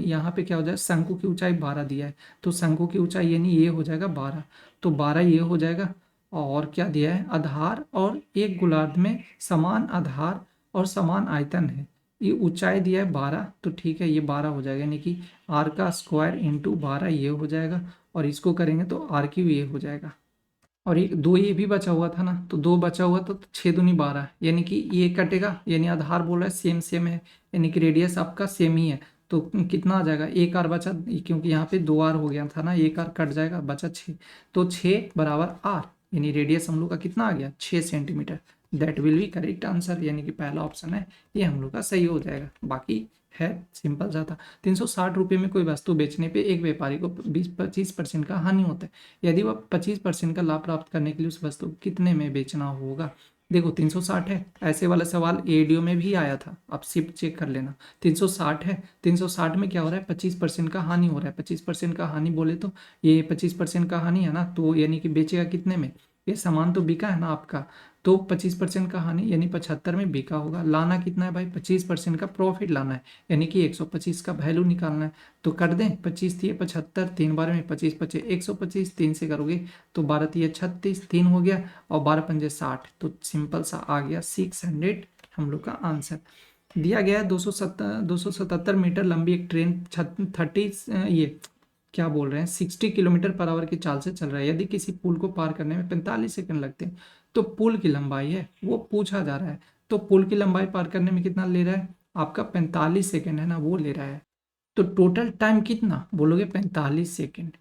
यहाँ पे क्या हो जाएगा, शंकु की ऊंचाई 12 दिया है, तो शंकु की ऊंचाई यानी ये हो जाएगा 12, तो 12 ये हो जाएगा। और क्या दिया है, आधार, और एक गोलार्ध में समान आधार और समान आयतन है, ये ऊंचाई दिया है 12, तो ठीक है ये 12 हो जाएगा, यानी कि r² × 12 ये हो जाएगा, और इसको करेंगे तो आर क्यू ये हो जाएगा। और एक दो ये भी बचा हुआ था ना, तो दो बचा हुआ तो 6 दूनी 12, यानी कि ये कटेगा, यानी आधार बोल रहा है सेम सेम है, यानी कि रेडियस आपका सेम ही है। तो कितना आ जाएगा, एक आर बचा, क्योंकि यहाँ पे 2 आर हो गया था ना, एक आर कट जाएगा, बचा 6। तो 6 बराबर आर, यानी रेडियस हम लोग का कितना आ गया, 6 centimetre. That will B correct answer, यानी कि पहला ऑप्शन है ये हम लोग का सही हो जाएगा। बाकी है सिंपल सा था। 360 रुपये में कोई वस्तु बेचने पे एक व्यापारी को 20-25% का हानि होता है। यदि वह 25% का लाभ प्राप्त करने के लिए उस वस्तु को कितने में बेचना होगा। देखो 360 है, ऐसे वाला सवाल एडीओ में भी आया था, आप सिर्फ चेक कर लेना। 360 है, 360 में क्या हो रहा है, 25% का हानि हो रहा है। 25% का हानि बोले तो ये 25% का हानि है ना, तो यानी कि बेचेगा कितने में, ये सामान तो बिका है ना आपका, तो 25% का हानि यानी 75 में बिका होगा। लाना कितना है भाई, 25% का प्रॉफिट लाना है, यानी कि 125 का वैल्यू निकालना है। तो कर दें, 25 थी 75, 3 बार में 25 25 125, 3 से करोगे तो 12 थी 36, 3 हो गया, और 12 पंजे 60, तो सिंपल सा आ गया 600 हम लोग का आंसर। दिया गया है 277 मीटर लंबी एक ट्रेन 30 ये क्या बोल रहे हैं 60 किलोमीटर पर आवर की चाल से चल रहा है। यदि किसी पुल को पार करने में 45 सेकंड लगते हैं, तो पुल की लंबाई है वो पूछा जा रहा है। तो पुल की लंबाई पार करने में कितना ले रहा है आपका, 45 सेकंड है ना, वो ले रहा है। तो टोटल टाइम कितना बोलोगे, 45 सेकंड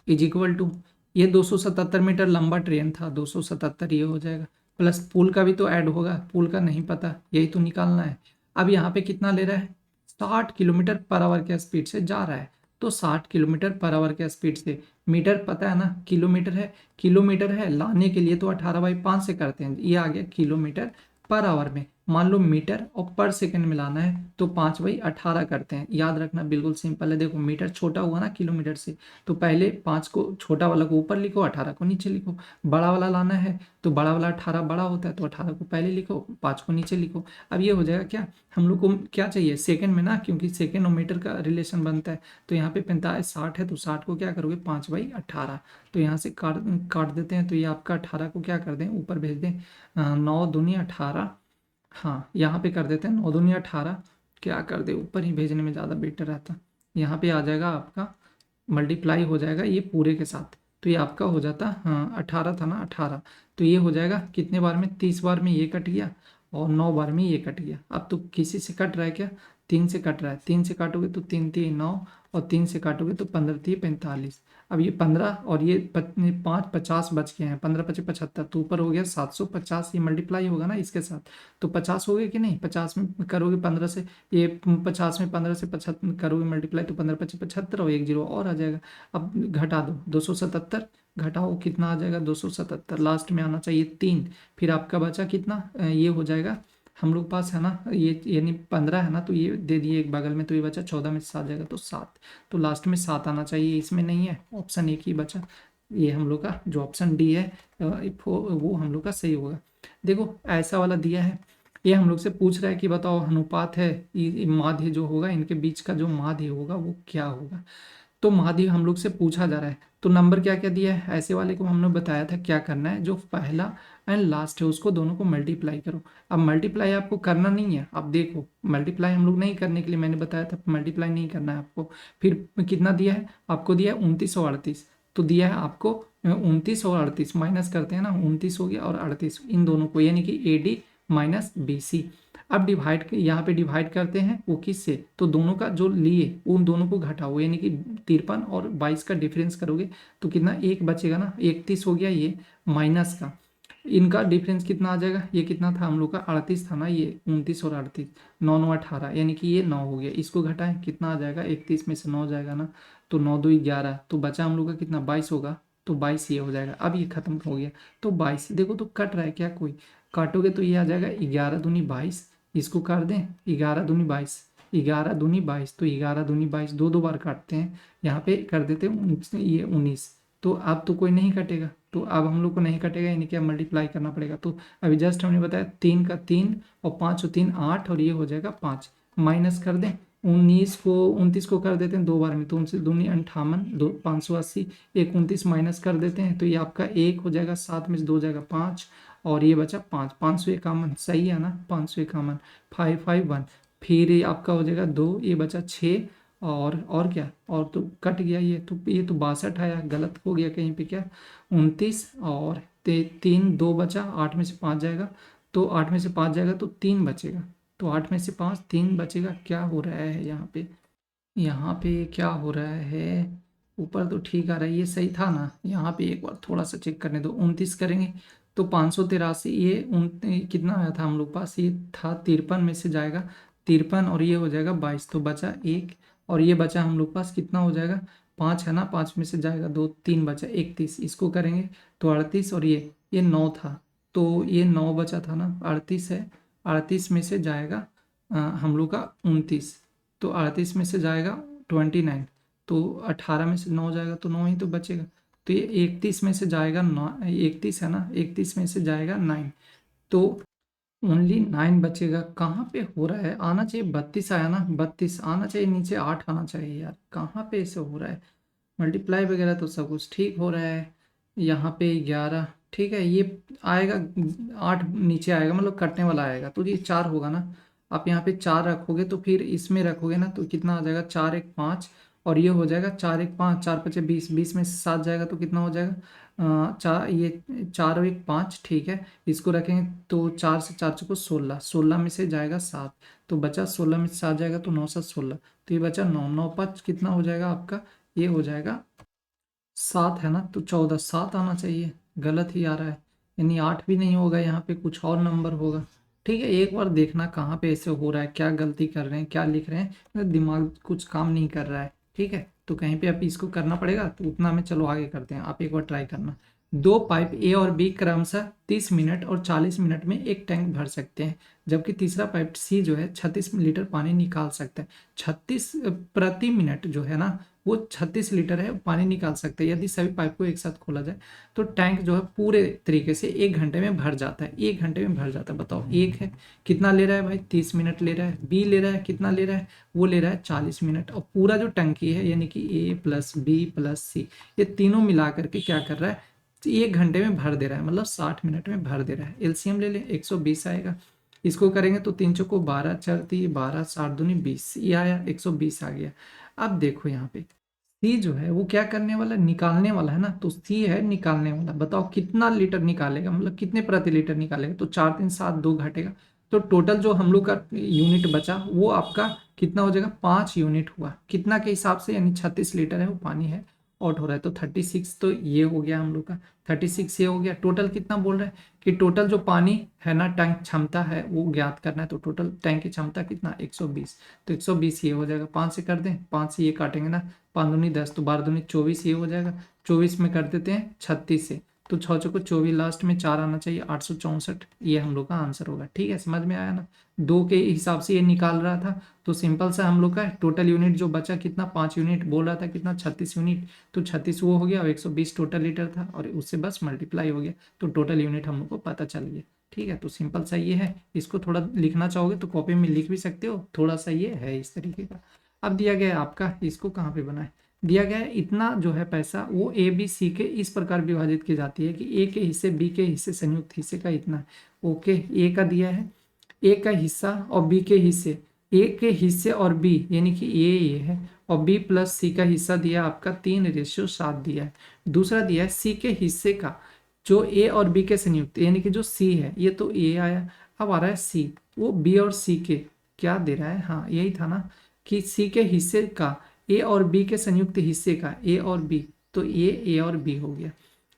इज इक्वल टू, ये 277 मीटर लंबा ट्रेन था, 277 ये हो जाएगा, प्लस पुल का भी तो ऐड होगा, पुल का नहीं पता, यही तो निकालना है। अब यहाँ पे कितना ले रहा है, 60 किलोमीटर पर आवर के स्पीड से जा रहा है। तो 60 किलोमीटर पर आवर के स्पीड से, मीटर पता है ना, किलोमीटर है, किलोमीटर है लाने के लिए तो 18/5 से करते हैं, ये आ गया किलोमीटर पर आवर में। मान लो मीटर और पर सेकंड में लाना है तो 5/18 करते हैं, याद रखना बिल्कुल सिंपल है। देखो मीटर छोटा हुआ ना किलोमीटर से, तो पहले 5 को, छोटा वाला को ऊपर लिखो, 18 को नीचे लिखो। बड़ा वाला लाना है तो बड़ा वाला 18 बड़ा होता है, तो 18 को पहले लिखो, 5 को नीचे लिखो। अब ये हो जाएगा क्या, हम लोग को क्या चाहिए सेकंड में ना, क्योंकि सेकंड और मीटर का रिलेशन बनता है। तो यहाँ पे 45 60 है, तो 60 को क्या करोगे 5/18, तो यहाँ से काट काट देते हैं। तो ये आपका 18 को क्या कर दें, ऊपर भेज दें, 9 दूनी 18, हाँ यहाँ पे कर देते हैं 9 दूनी 18, क्या कर दे ऊपर ही भेजने में ज़्यादा बेटर रहता। यहाँ पे आ जाएगा आपका, मल्टीप्लाई हो जाएगा ये पूरे के साथ, तो ये आपका हो जाता, हाँ 18 था ना 18, तो ये हो जाएगा कितने बार में, 30 बार में ये कट गया, और 9 बार में ये कट गया। अब तो किसी से कट रहा है क्या, 3 से कट रहा है, 3 से काटोगे तो 3 3 9, और 3 से काटोगे तो 15 3 45। अब ये 15 और ये 5 50 बच गए हैं, 15 5 75, तो ऊपर हो गया 750, ये मल्टीप्लाई होगा ना इसके साथ, तो 50 हो गया कि नहीं, 50 में करोगे 15 से, ये 50 में 15 से 75 करोगे मल्टीप्लाई, तो 15 25 75, और एक जीरो और आ जाएगा। अब घटा दो, 277 घटाओ कितना आ जाएगा, 277, लास्ट में आना चाहिए 3, फिर आपका बचा कितना, ये हो जाएगा हम लोग पास है ना, ये यानी 15 है ना, तो ये दे दिए एक बगल में, तो ये बचा 14 में से 7 जाएगा तो 7, तो लास्ट में 7 आना चाहिए, इसमें नहीं है, ऑप्शन एक ही बचा, ये हम लोग का जो ऑप्शन डी है वो हम लोग का सही होगा। देखो ऐसा वाला दिया है, ये हम लोग से पूछ रहा है कि बताओ अनुपात है, माध्य जो होगा इनके बीच का जो माध्य होगा वो क्या होगा। तो माध्य हम लोग से पूछा जा रहा है, तो नंबर क्या क्या दिया है, ऐसे वाले को हमने बताया था क्या करना है, जो पहला एंड लास्ट है उसको दोनों को मल्टीप्लाई करो। अब मल्टीप्लाई आपको करना नहीं है, अब देखो मल्टीप्लाई हम लोग नहीं करने के लिए मैंने बताया था, मल्टीप्लाई नहीं करना है आपको। फिर कितना दिया है आपको, दिया है 29 और 38, तो दिया है आपको 29 और 38, माइनस करते हैं ना, 29 हो गया और 38, इन दोनों को यानी कि AD माइनस BC। अब डिवाइड यहाँ पे डिवाइड करते हैं वो किससे, तो दोनों का जो लिए उन दोनों को घटाओ, यानी कि 53 और 22 का डिफरेंस करोगे तो कितना, एक बचेगा ना, 31 हो गया ये, माइनस का इनका डिफरेंस कितना आ जाएगा, ये कितना था हम लोग का 38 था ना, ये 29 और 38, 9 9 18, यानी कि ये 9 हो गया, इसको घटाएं कितना आ जाएगा, 31 में से 9 जाएगा ना, तो 9 2 11, तो बचा हम लोग का कितना 22 होगा, तो 22 ये हो जाएगा। अब ये खत्म हो गया, तो 22 देखो तो कट रहा है क्या, कोई काटोगे तो ये आ जाएगा 11 दूनी 22, इसको कर दें 11 दूनी 22, 11 दूनी 22, तो 11 दूनी 22 दो दो बार काटते हैं, यहाँ पे कर देते हैं ये 19, तो अब तो कोई नहीं कटेगा, तो अब हम लोग को नहीं कटेगा, यानी कि अब मल्टीप्लाई करना पड़ेगा। तो अभी जस्ट हमने बताया 3 का 3 और 5 और 3 8, और ये हो जाएगा 5, माइनस कर दें 29 को कर देते हैं 2 बार में, तो 29 दूनी 58, 580, एक 29 माइनस कर देते हैं, तो ये आपका 1 हो जाएगा, 7 में से 2 जाएगा 5, और ये बचा 5, 551 सही है ना, 551, 551, फिर ये आपका हो जाएगा 2, ये बचा 6, और क्या, और तो कट गया, ये तो 62 आया, गलत हो गया कहीं पे क्या, 29 और 3 2 बचा, 8 में से 5 जाएगा, तो 8 में से 5 जाएगा तो 3 बचेगा, तो 8 में से 5 3 बचेगा। क्या हो रहा है यहाँ पे, यहाँ पे क्या हो रहा है, ऊपर तो ठीक आ रहा है, ये सही था ना, यहाँ पे एक बार थोड़ा सा चेक करने दो, 29 करेंगे तो 583, ये कितना आया था हम लोग पास, ये था 53 में से जाएगा 53 और ये हो जाएगा 22, तो बचा एक, और ये बचा हम लोग पास कितना हो जाएगा 5 है ना, 5 में से जाएगा 2, 3 बचा 31, इसको करेंगे तो 38, और ये 9 था, तो ये 9 बचा था ना, 38 है, 38 में से जाएगा हम लोग का 29, तो 38 में से जाएगा 29, तो 18 में से 9 जाएगा तो 9 ही तो बचेगा, तो ये 31 में से जाएगा 9, 31 है ना, 31 में से जाएगा 9, तो ओनली 9 बचेगा। कहाँ पे हो रहा है, आना चाहिए 32 आया ना, 32 आना चाहिए, नीचे 8 आना चाहिए यार, कहाँ पे ऐसे हो रहा है, मल्टीप्लाई वगैरह तो सब कुछ ठीक हो रहा है, यहाँ पे 11 ठीक है, ये आएगा 8 नीचे आएगा, मतलब कटने वाला आएगा, तो ये 4 होगा ना, आप यहाँ पे 4 रखोगे तो फिर इसमें रखोगे ना तो कितना आ जाएगा, 4 1 5, और ये हो जाएगा 4 1 5, 4 5 20, 20 में से 7 जाएगा तो कितना हो जाएगा, चार, ये 4 1 5 ठीक है, इसको रखेंगे तो 4 से 4 चौको 16, 16 में से जाएगा 7, तो बचा 16 में से 7 जाएगा तो 9 7 16, तो ये बचा 9, 9 5 कितना हो जाएगा आपका, ये हो जाएगा 7 है ना, तो 14, 7 आना चाहिए, गलत ही आ रहा है, यानी 8 भी नहीं होगा, यहाँ पे कुछ और नंबर होगा। ठीक है, एक बार देखना कहाँ पे ऐसे हो रहा है, क्या गलती कर रहे हैं, क्या लिख रहे हैं, दिमाग कुछ काम नहीं कर रहा है। ठीक है, तो कहीं पे आप इसको करना पड़ेगा, तो उतना में चलो आगे करते हैं, आप एक बार ट्राई करना। दो पाइप ए और बी क्रमशः 30 मिनट और 40 मिनट में एक टैंक भर सकते हैं, जबकि तीसरा पाइप सी जो है 36 लीटर पानी निकाल सकता है। 36 प्रति मिनट जो है ना, वो 36 लीटर है पानी निकाल सकते हैं। यदि सभी पाइप को एक साथ खोला जाए तो टैंक जो है पूरे तरीके से 1 घंटे में भर जाता है, 1 घंटे में भर जाता है। बताओ, एक है कितना ले रहा है भाई, 30 मिनट ले रहा है, बी ले रहा है कितना ले रहा है, वो ले रहा है 40 मिनट, और पूरा जो टंकी है यानी कि ए प्लस बी प्लस सी, ये तीनों मिला करके क्या कर रहा है, 1 घंटे में भर दे रहा है, मतलब 60 मिनट में भर दे रहा है। एलसीएम ले ले, 120 आएगा, इसको करेंगे तो 3 चौको 12, 4 3 12, 7 दूनी 20, ये आया 120 आ गया। अब देखो यहाँ पे सी जो है वो क्या करने वाला, निकालने वाला है ना, तो सी है निकालने वाला। बताओ कितना लीटर निकालेगा, मतलब कितने प्रति लीटर निकालेगा, तो 4 3 7 2 घटेगा, तो टोटल जो हम लोग का यूनिट बचा वो आपका कितना हो जाएगा, 5 यूनिट हुआ, कितना के हिसाब से, यानी 36 लीटर है वो पानी है आउट हो रहा है, तो 36, तो ये हो गया हम लोग का 36, ये हो गया। टोटल कितना बोल रहा है कि टोटल जो पानी है ना, टैंक क्षमता है वो ज्ञात करना है, तो टोटल टैंक की क्षमता कितना, 120, तो 120 ये हो जाएगा, 5 से कर दें, 5 से ये काटेंगे ना, 5 दूनी 10, तो 12 दूनी 24 ये हो जाएगा, 24 में कर देते हैं 36 से, तो 6 चौको 24, लास्ट में 4 आना चाहिए, 864, ये हम लोग का आंसर होगा। ठीक है, समझ में आया ना, 2 के हिसाब से ये निकाल रहा था, तो सिंपल सा हम लोग का टोटल यूनिट जो बचा कितना, 5 यूनिट बोल रहा था, कितना 36 यूनिट, तो 36 वो हो गया, और 120 टोटल लीटर था, और उससे बस मल्टीप्लाई हो गया, तो टोटल यूनिट हम लोग को पता चल गया। ठीक है, तो सिंपल सा ये है, इसको थोड़ा लिखना चाहोगे तो कॉपी में लिख भी सकते हो, थोड़ा सा ये है इस तरीके का। अब दिया गया है आपका, इसको कहाँ पे बनाए, दिया गया है इतना जो है पैसा वो ए बी सी के इस प्रकार विभाजित की जाती है कि ए के हिस्से बी के हिस्से संयुक्त हिस्से का इतना है। ओके, ए का दिया है, ए का हिस्सा और बी के हिस्से, ए के हिस्से और बी यानी कि ये है, और बी प्लस सी का हिस्सा दिया आपका 3:7 दिया है। दूसरा दिया है सी के हिस्से का जो ए और बी के संयुक्त यानी कि जो सी है, ये तो ए आया, अब आ रहा है सी, वो बी और सी के क्या दे रहा है, हाँ यही था ना कि सी के हिस्से का ए और बी के संयुक्त हिस्से का ए और बी, तो ये ए और बी हो गया,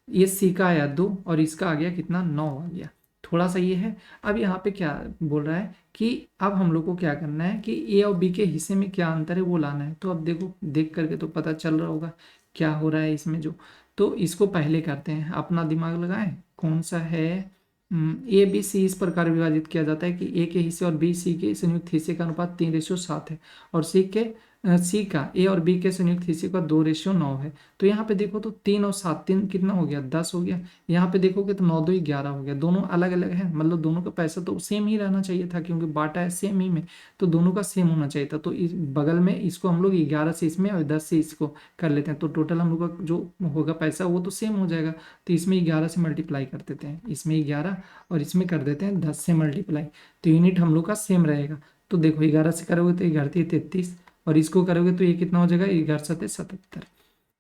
ये सी का आया 2 और इसका आ गया कितना 9 आ गया, थोड़ा सा ये है। अब यहाँ पे क्या बोल रहा है कि अब हम लोग को क्या करना है कि ए और बी के हिस्से में क्या अंतर है वो लाना है, तो अब देखो देख करके तो पता चल रहा होगा क्या हो रहा है इसमें जो, तो इसको पहले करते हैं, अपना दिमाग लगाएं, कौन सा है, ए बी सी इस प्रकार विभाजित किया जाता है कि ए के हिस्से और बी सी के संयुक्त हिस्से का अनुपात 3:7 है, और सी का ए और बी के संयुक्त हिस्से का 2:9 है। तो यहाँ पे देखो तो 3 और 7, 3 कितना हो गया, 10 हो गया। यहाँ पे देखोगे तो 9 2 11 हो गया, दोनों अलग अलग है, मतलब दोनों का पैसा तो सेम ही रहना चाहिए था, क्योंकि बांटा है सेम ही में, तो दोनों का सेम होना चाहिए था। तो इस बगल में इसको हम लोग 11 से इसमें और 10 से इसको कर लेते हैं, तो टोटल हम लोग का जो होगा पैसा वो तो सेम हो जाएगा। तो इसमें 11 से मल्टीप्लाई कर देते हैं, इसमें 11 और इसमें कर देते हैं 10 से मल्टीप्लाई, तो यूनिट हम लोग का सेम रहेगा। तो देखो 11 से करोगे तो 11 33, और इसको करोगे तो ये कितना हो जाएगा 11×7=77।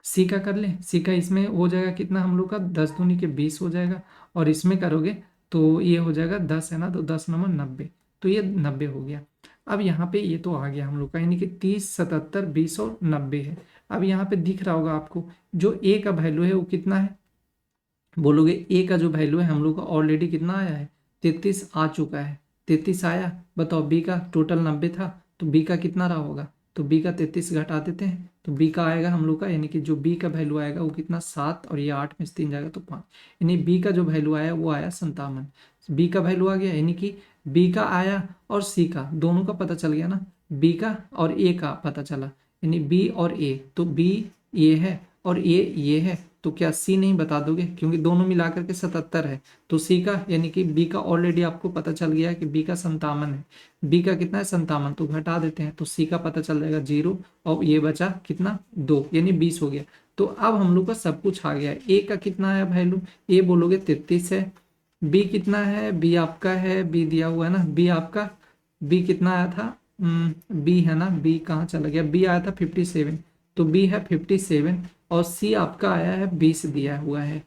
सी का कर ले, सी का इसमें हो जाएगा कितना हम लोग का 10×20 हो जाएगा, और इसमें करोगे तो ये हो जाएगा 10 है ना, तो 10×9 90, तो ये 90 हो गया। अब यहाँ पे ये तो आ गया हम लोग का, यानी कि 30, 77, 20 और 90 है। अब यहाँ पे दिख रहा होगा आपको जो ए का वैल्यू है वो कितना है, बोलोगे ए का जो वैल्यू है हम लोग का ऑलरेडी कितना आया है, 33 आ चुका है। 33 आया, बताओ बी का टोटल 90 था, तो बी का कितना रहा होगा, तो बी का 33 घटा देते हैं, तो बी का आएगा हम लोग का, यानी कि जो बी का वैल्यू आएगा वो कितना 7, और ये 8 में से 3 जाएगा तो 5, यानी बी का जो वैल्यू आया वो आया 57। बी का वैल्यू आ गया, यानी कि बी का आया और सी का दोनों का पता चल गया ना, बी का और ए का पता चला, यानी बी और ए, तो बी ये है और ये है, तो क्या सी नहीं बता दोगे, क्योंकि दोनों मिलाकर के 77 है, तो सी का यानी कि बी का ऑलरेडी आपको पता चल गया है कि बी का 57 है। बी का कितना है 57, तो घटा देते हैं, तो सी का पता चल जाएगा 0, और ये बचा कितना 2, यानी 20 हो गया। तो अब हम लोग का सब कुछ आ गया है। ए का कितना है वैल्यू, ए बोलोगे 33 है। बी कितना है, बी आपका है, बी दिया हुआ है ना, बी आपका, बी कितना आया था, बी है ना, बी कहाँ चला गया, बी आया था 57, तो बी है 57, और सी आपका आया है 20 दिया हुआ है।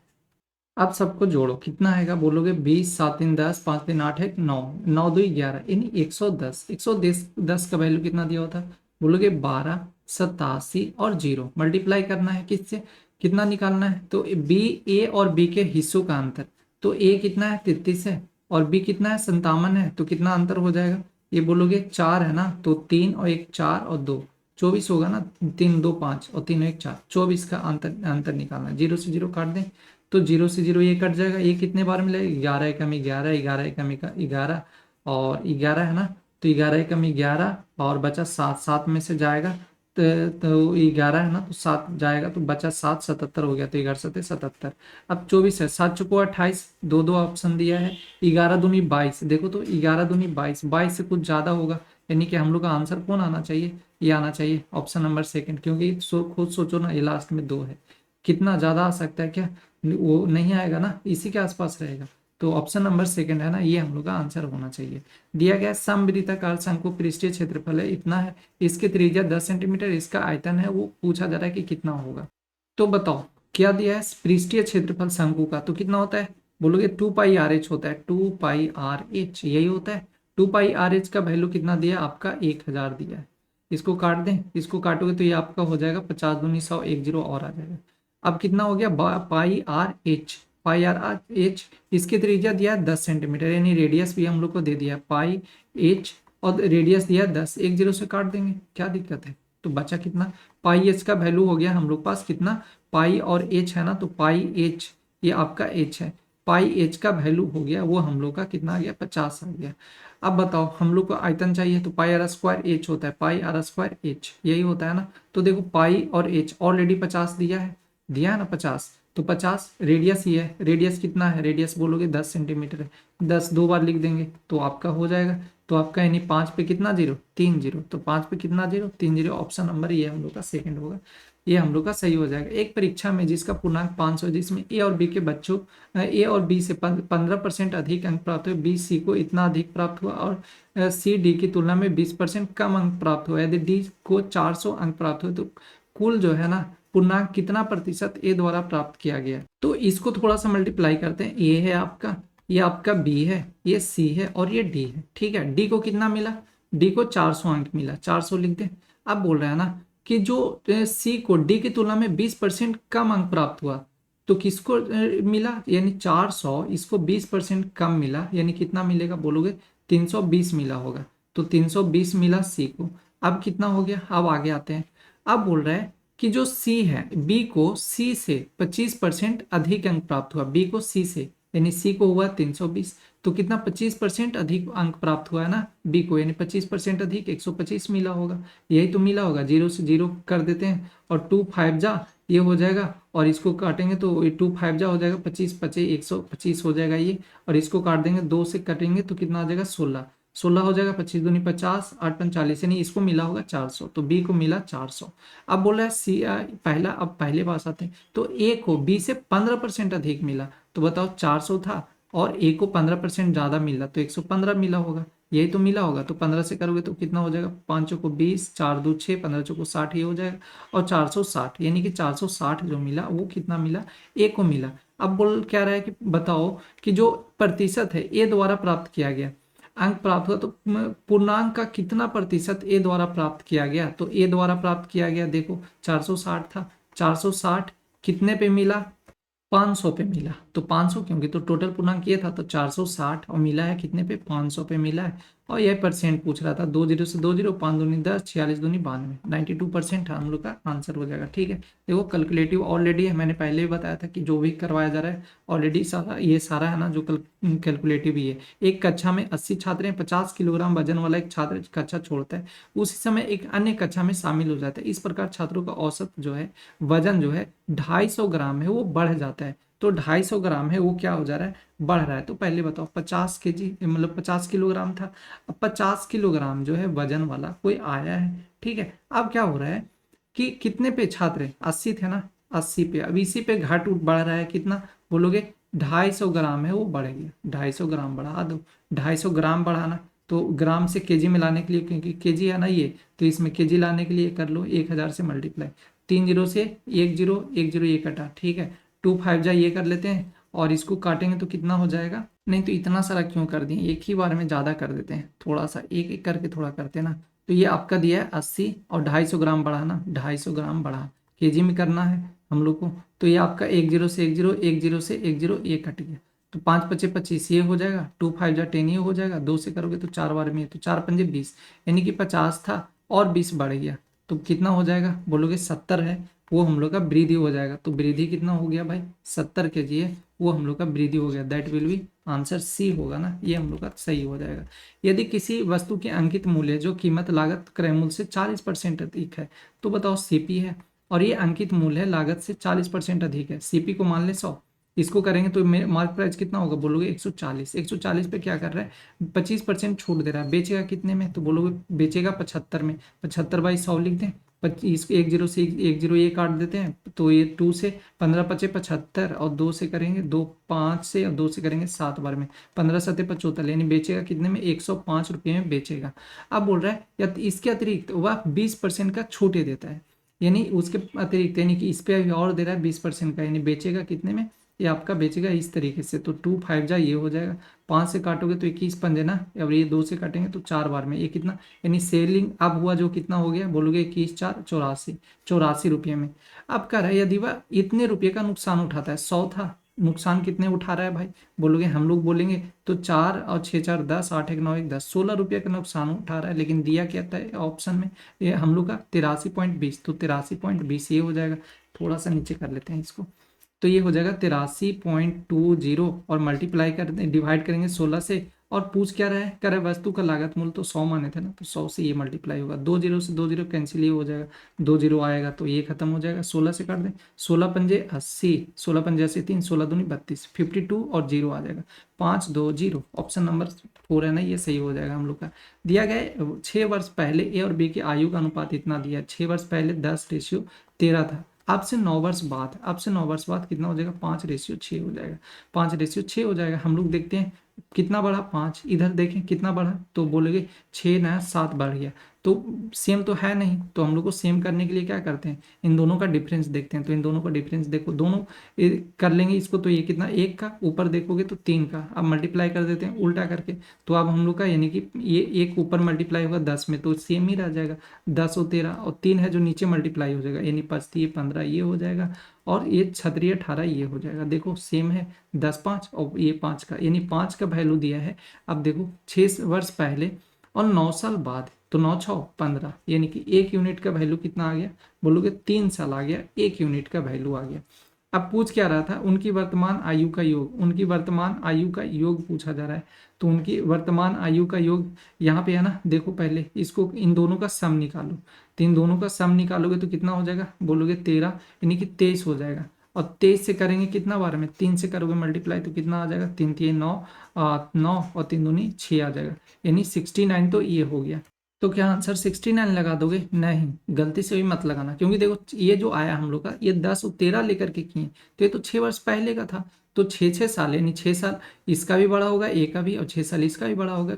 अब सबको जोड़ो, कितना आएगा, बोलोगे 20, 7 3 10, 5 3 8 1 9, 9 2 11, यानी 110। 110 का वैल्यू कितना दिया होता, बोलोगे 12, 87 और 0, मल्टीप्लाई करना है किससे, कितना निकालना है, तो बी, ए और बी के हिस्सों का अंतर, तो ए कितना है 33 है, और बी कितना है 57 है, तो कितना अंतर हो जाएगा, ये बोलोगे 4 है ना, तो 3 और 1 4 और 2 24 होगा ना, 3 2 5 और 3 1 4, 24 का अंतर अंतर निकालना है। 0 से 0 काट दें, तो 0 से 0 ये कट जाएगा, ये कितने बार मिलेगा, 11 एकम 11, 11 एकम 11, और 11 है ना, तो 11 एकम 11, और बचा 7, 7 में से जाएगा तो 11 है ना, तो 7 जाएगा तो बचा 7, 77 हो गया, तो 11×7=77। अब 24 है, 7 चुको 28, दो दो ऑप्शन दिया है, 11 दूनी 22, देखो तो 11 दूनी 22, 22 से कुछ ज्यादा होगा, यानी कि हम लोग का आंसर कौन आना चाहिए, ये आना चाहिए ऑप्शन नंबर सेकंड, क्योंकि खुद सोचो ना, ये लास्ट में 2 है, कितना ज्यादा आ सकता है क्या, वो नहीं आएगा ना, इसी के आसपास रहेगा, तो ऑप्शन नंबर सेकंड है ना, ये हम लोग का आंसर होना चाहिए। दिया गया समवृत्ताकार शंकु पृष्ठीय क्षेत्रफल है इतना है, इसकी त्रिज्या 10 सेंटीमीटर, इसका आयतन है वो पूछा जा रहा है कि कितना होगा। तो बताओ क्या दिया है, पृष्ठीय क्षेत्रफल शंकु का तो कितना होता है, बोलोगे 2πr(h) होता है, 2πr(h) यही होता है। 2πr(h) का वैल्यू कितना दिया आपका 1000 दिया है, इसको काट दें, इसको काटोगे तो ये आपका हो जाएगा 50 दूनी 100, 1 0 और आ जाएगा। अब कितना हो गया πr(h), πr(h) इसकी त्रिज्या दिया है 10 सेंटीमीटर, यानी रेडियस भी हम लोग को दे दिया है πh, और रेडियस दिया है 10, 1 0 से काट देंगे, क्या दिक्कत है, तो बचा कितना, πh का वैल्यू हो गया हम लोग पास कितना, पाई और h है ना, तो πh ये आपका h है, πh का वैल्यू हो गया वो हम लोग का कितना आ गया 50 आ गया। अब बताओ हम लोग को आयतन चाहिए, तो πr² h होता है, πr² h यही होता है ना, तो देखो पाई और h ऑलरेडी 50 दिया है ना 50, तो 50 रेडियस ही है, रेडियस कितना है, रेडियस बोलोगे 10 सेंटीमीटर है, 10 दो बार लिख देंगे तो आपका हो जाएगा, तो आपका यानी 5 पे कितना 0, 3 0, तो 5 पे कितना 0, 3 0, ऑप्शन नंबर ये हम लोग का सेकंड होगा, ये हम लोग का सही हो जाएगा। एक परीक्षा में जिसका पूर्णांक 500 है, जिसमें ए और बी के बच्चों, ए और बी से 15% अधिक अंक प्राप्त हुए, बी सी को इतना अधिक प्राप्त हुआ, और सी डी की तुलना में 20% कम अंक प्राप्त हुआ, यदि डी को 400 अंक प्राप्त हुए तो कुल जो है ना पूर्णांक कितना प्रतिशत ए द्वारा प्राप्त किया गया। तो इसको थोड़ा सा मल्टीप्लाई करते हैं, ए है आपका, ये आपका बी है, ये सी है और ये डी है, ठीक है। डी को कितना मिला, डी को 400 अंक मिला, 400 लिख दें। अब बोल रहा है ना कि जो सी को डी की तुलना में 20% कम अंक प्राप्त हुआ, तो किसको मिला, यानी 400, इसको 20% कम मिला, यानी कितना मिलेगा बोलोगे 320 मिला होगा, तो 320 मिला सी को। अब कितना हो गया, अब आगे आते हैं। अब बोल रहा है कि जो सी है, बी को सी से 25% अधिक अंक प्राप्त हुआ, बी को सी से, यानी सी को हुआ 320, तो कितना 25% अधिक अंक प्राप्त हुआ है ना बी को, यानी 25% अधिक 125 मिला होगा, यही तो मिला होगा। 0 से 0 कर देते हैं, और 2 5 जा ये हो जाएगा, और इसको काटेंगे तो 2 5 जा हो जाएगा 25 25 125 हो जाएगा ये, और इसको काट देंगे, 2 से काटेंगे तो कितना आ जाएगा 16, 16 हो जाएगा, 25 दूनी 50, 8 पंच 40, यानी इसको मिला होगा 400, तो बी को मिला 400। अब बोल रहा है सी पहला, अब पहले पास आते हैं, तो ए को बी से 15% अधिक मिला, तो बताओ 400 था और ए को 15% ज्यादा मिला तो 115 मिला होगा, यही तो मिला होगा। तो 15 से करोगे तो कितना हो जाएगा, 5 चौको 20, 4 2 6, 15 चौको 60 ये हो जाएगा। और 460 यानी कि 460 जो मिला वो कितना मिला, ए को मिला। अब बोल क्या रहा है कि बताओ कि जो प्रतिशत है ए द्वारा प्राप्त किया गया, अंक प्राप्त हुआ, तो पूर्णांक का कितना प्रतिशत ए द्वारा प्राप्त किया गया। तो ए द्वारा प्राप्त किया गया देखो 460 था, 460 कितने पे मिला, 500 पे मिला। तो 500 क्योंकि तो टोटल पूर्णांक ये था, तो 460 और मिला है कितने पे, 500 पे मिला है। और यह परसेंट पूछ रहा था, 2 जीरो से 2 जीरो, 5 दूनी 10, 46 दूनी 92, 92% हम लोग का आंसर हो जाएगा। ठीक है, देखो कैलकुलेटिव ऑलरेडी है, मैंने पहले भी बताया था कि जो भी करवाया जा रहा है ऑलरेडी सारा ये सारा है ना जो कैलकुलेटिव ही है। एक कक्षा में 80 छात्र हैं, 50 किलोग्राम वजन वाला एक छात्र कक्षा छोड़ता है, उसी समय एक अन्य कक्षा में शामिल हो जाता है। इस प्रकार छात्रों का औसत जो है वजन जो है 250 ग्राम है वो बढ़ जाता है। तो 250 ग्राम है वो क्या हो जा रहा है, बढ़ रहा है। तो पहले बताओ 50 kg मतलब 50 किलोग्राम था, अब 50 किलोग्राम जो है वजन वाला कोई आया है। ठीक है, अब क्या हो रहा है कि कितने पे छात्र 80 थे ना, 80 पे, अब इसी पे घट उठ बढ़ रहा है, कितना बोलोगे, 250 ग्राम है वो बढ़ गया, 250 ग्राम बढ़ा दो। 250 ग्राम बढ़ाना तो ग्राम से केजी में लाने के लिए, क्योंकि केजी है ना ये, तो इसमें केजी लाने के लिए कर लो 1000 से मल्टीप्लाई, 3 जीरो से 1 जीरो, 1 जीरो ये कटा। ठीक है, 2 5 जा ये कर लेते हैं, और इसको काटेंगे तो कितना हो जाएगा, नहीं तो इतना सारा क्यों कर दिए, एक ही बार में ज़्यादा कर देते हैं, थोड़ा सा एक एक करके थोड़ा करते हैं ना। तो ये आपका दिया है 80 और 250 ग्राम बढ़ाना, 250 ग्राम बढ़ा, केजी में करना है हम लोग को। तो ये आपका 1 जीरो से 1 जीरो, 1 जीरो से 1 जीरो ये कट गया, तो 5 पचे 25 ये हो जाएगा, 2 5 जा 10 ये हो जाएगा, 2 से करोगे तो 4 बार में, तो 4 पंजे 20, यानी कि 50 था और 20 बढ़ गया, तो कितना हो जाएगा बोलोगे, 70 है, वो हम लोग का वृद्धि हो जाएगा। तो वृद्धि कितना हो गया भाई, 70 kg है, वो हम लोग का वृद्धि हो गया। That will be answer C होगा ना, ये हम लोग का सही हो जाएगा। यदि किसी वस्तु के अंकित मूल्य जो कीमत लागत क्रय मूल्य से 40% अधिक है, तो बताओ सीपी है, और ये अंकित मूल्य है लागत से 40% अधिक है, सीपी को मान ले 100, इसको करेंगे तो मार्क प्राइस कितना होगा, बोलोगे 140, 140 पे क्या कर रहा है, 25% छूट दे रहा है, बेचेगा कितने में, तो बोलोगे बेचेगा 75 में, 75 बाई 100 लिख दें, 25, 1 जीरो से 1 जीरो ये काट देते हैं, तो ये 2 से 15 पचे 75, और 2 से करेंगे 2 5 से, और 2 से करेंगे 7 बार में, 15 सते 75, यानी बेचेगा कितने में, 105 रुपये में बेचेगा। अब बोल रहा है या इसके अतिरिक्त वह 20% का छूट ही देता है, यानी उसके अतिरिक्त, यानी कि इस पे अभी और दे रहा है 20% का, यानी बेचेगा कितने में, ये आपका बेचेगा इस तरीके से। तो 2 5 जा ये हो जाएगा, 5 से काटोगे तो 21 पंजे ना, और ये 2 से काटेंगे तो 4 बार में, ये कितना, यानी सेलिंग अब हुआ जो कितना हो गया, बोलोगे 21 4 84, 84 रुपये में। अब कह रहा है यदि वह इतने रुपये का नुकसान उठाता है, 100 था, नुकसान कितने उठा रहा है भाई, बोलोगे हम लोग बोलेंगे तो 4 और 6 4 10, 8 1 9 1 10, 16 रुपये का नुकसान उठा रहा है, लेकिन दिया क्या था ऑप्शन में, ये हम लोग का 83.20, तो 83.20 ये हो जाएगा। थोड़ा सा नीचे कर लेते हैं इसको, तो ये हो जाएगा 83.20, और मल्टीप्लाई कर डिवाइड करेंगे 16 से, और पूछ क्या रहा है, कह रहा है वस्तु का लागत मूल्य तो 100 माने थे ना, तो 100 से ये मल्टीप्लाई होगा, 2 जीरो से 2 जीरो कैंसिल ये हो जाएगा, 2 जीरो आएगा तो ये खत्म हो जाएगा, 16 से काट दें, 16 पंजे 80, 16 पंजे 80, 3 16 दूनी 32, 52 और जीरो आ जाएगा, 5 2 0, ऑप्शन नंबर 4 है ना, ये सही हो जाएगा हम लोग का। दिया गया है 6 वर्ष पहले ए और बी के आयु का अनुपात इतना दिया है, 6 वर्ष पहले 10:13 था, आपसे 9 वर्ष बाद, आपसे 9 वर्ष बाद कितना हो जाएगा, 5:6 हो जाएगा, 5:6 हो जाएगा। हम लोग देखते हैं कितना बढ़ा, 5, इधर देखें कितना बढ़ा, तो बोलेंगे 6 नया 7 बढ़ गया, तो सेम तो है नहीं, तो हम लोग को सेम करने के लिए क्या करते हैं, इन दोनों का डिफरेंस देखते हैं। तो इन दोनों का डिफरेंस देखो, दोनों कर लेंगे इसको, तो ये कितना, 1 का, ऊपर देखोगे तो 3 का, अब मल्टीप्लाई कर देते हैं उल्टा करके, तो अब हम लोग का यानी कि ये 1 ऊपर मल्टीप्लाई होगा 10 में, तो सेम ही रह जाएगा, 10 और 13, और 3 है जो नीचे मल्टीप्लाई हो जाएगा, यानी 5 15 ये हो जाएगा, और ये 36 18 ये हो जाएगा। देखो सेम है, 10 5 और ये 5 का, यानी 5 का वैल्यू दिया है। अब देखो 6 वर्ष पहले और 9 साल बाद, तो 9 6 15, यानी कि 1 यूनिट का वैल्यू कितना आ गया, बोलोगे 3 साल आ गया, 1 यूनिट का वैल्यू आ गया। अब पूछ क्या रहा था, उनकी वर्तमान आयु का योग, उनकी वर्तमान आयु का योग पूछा जा रहा है, तो उनकी वर्तमान आयु का योग यहाँ पे है ना, देखो पहले इसको, इन दोनों का सम निकालो, तो इन दोनों का सम निकालोगे तो कितना हो जाएगा, बोलोगे 13, यानी कि 23 हो जाएगा, और 23 से करेंगे कितना बार में, 3 से करोगे मल्टीप्लाई तो कितना आ जाएगा, 3 3 9, 9 और 3 दूनी 6 आ जाएगा, यानी 69, तो ये हो गया। तो क्या आंसर 69 लगा दोगे, नहीं, गलती से भी मत लगाना, क्योंकि देखो ये जो आया हम लोग का, ये 10 और 13 लेकर के किए, तो ये तो 6 वर्ष पहले का था, तो 6 6 साल यानी 6 साल इसका भी बड़ा होगा ए का भी, और 6 साल इसका भी बड़ा होगा।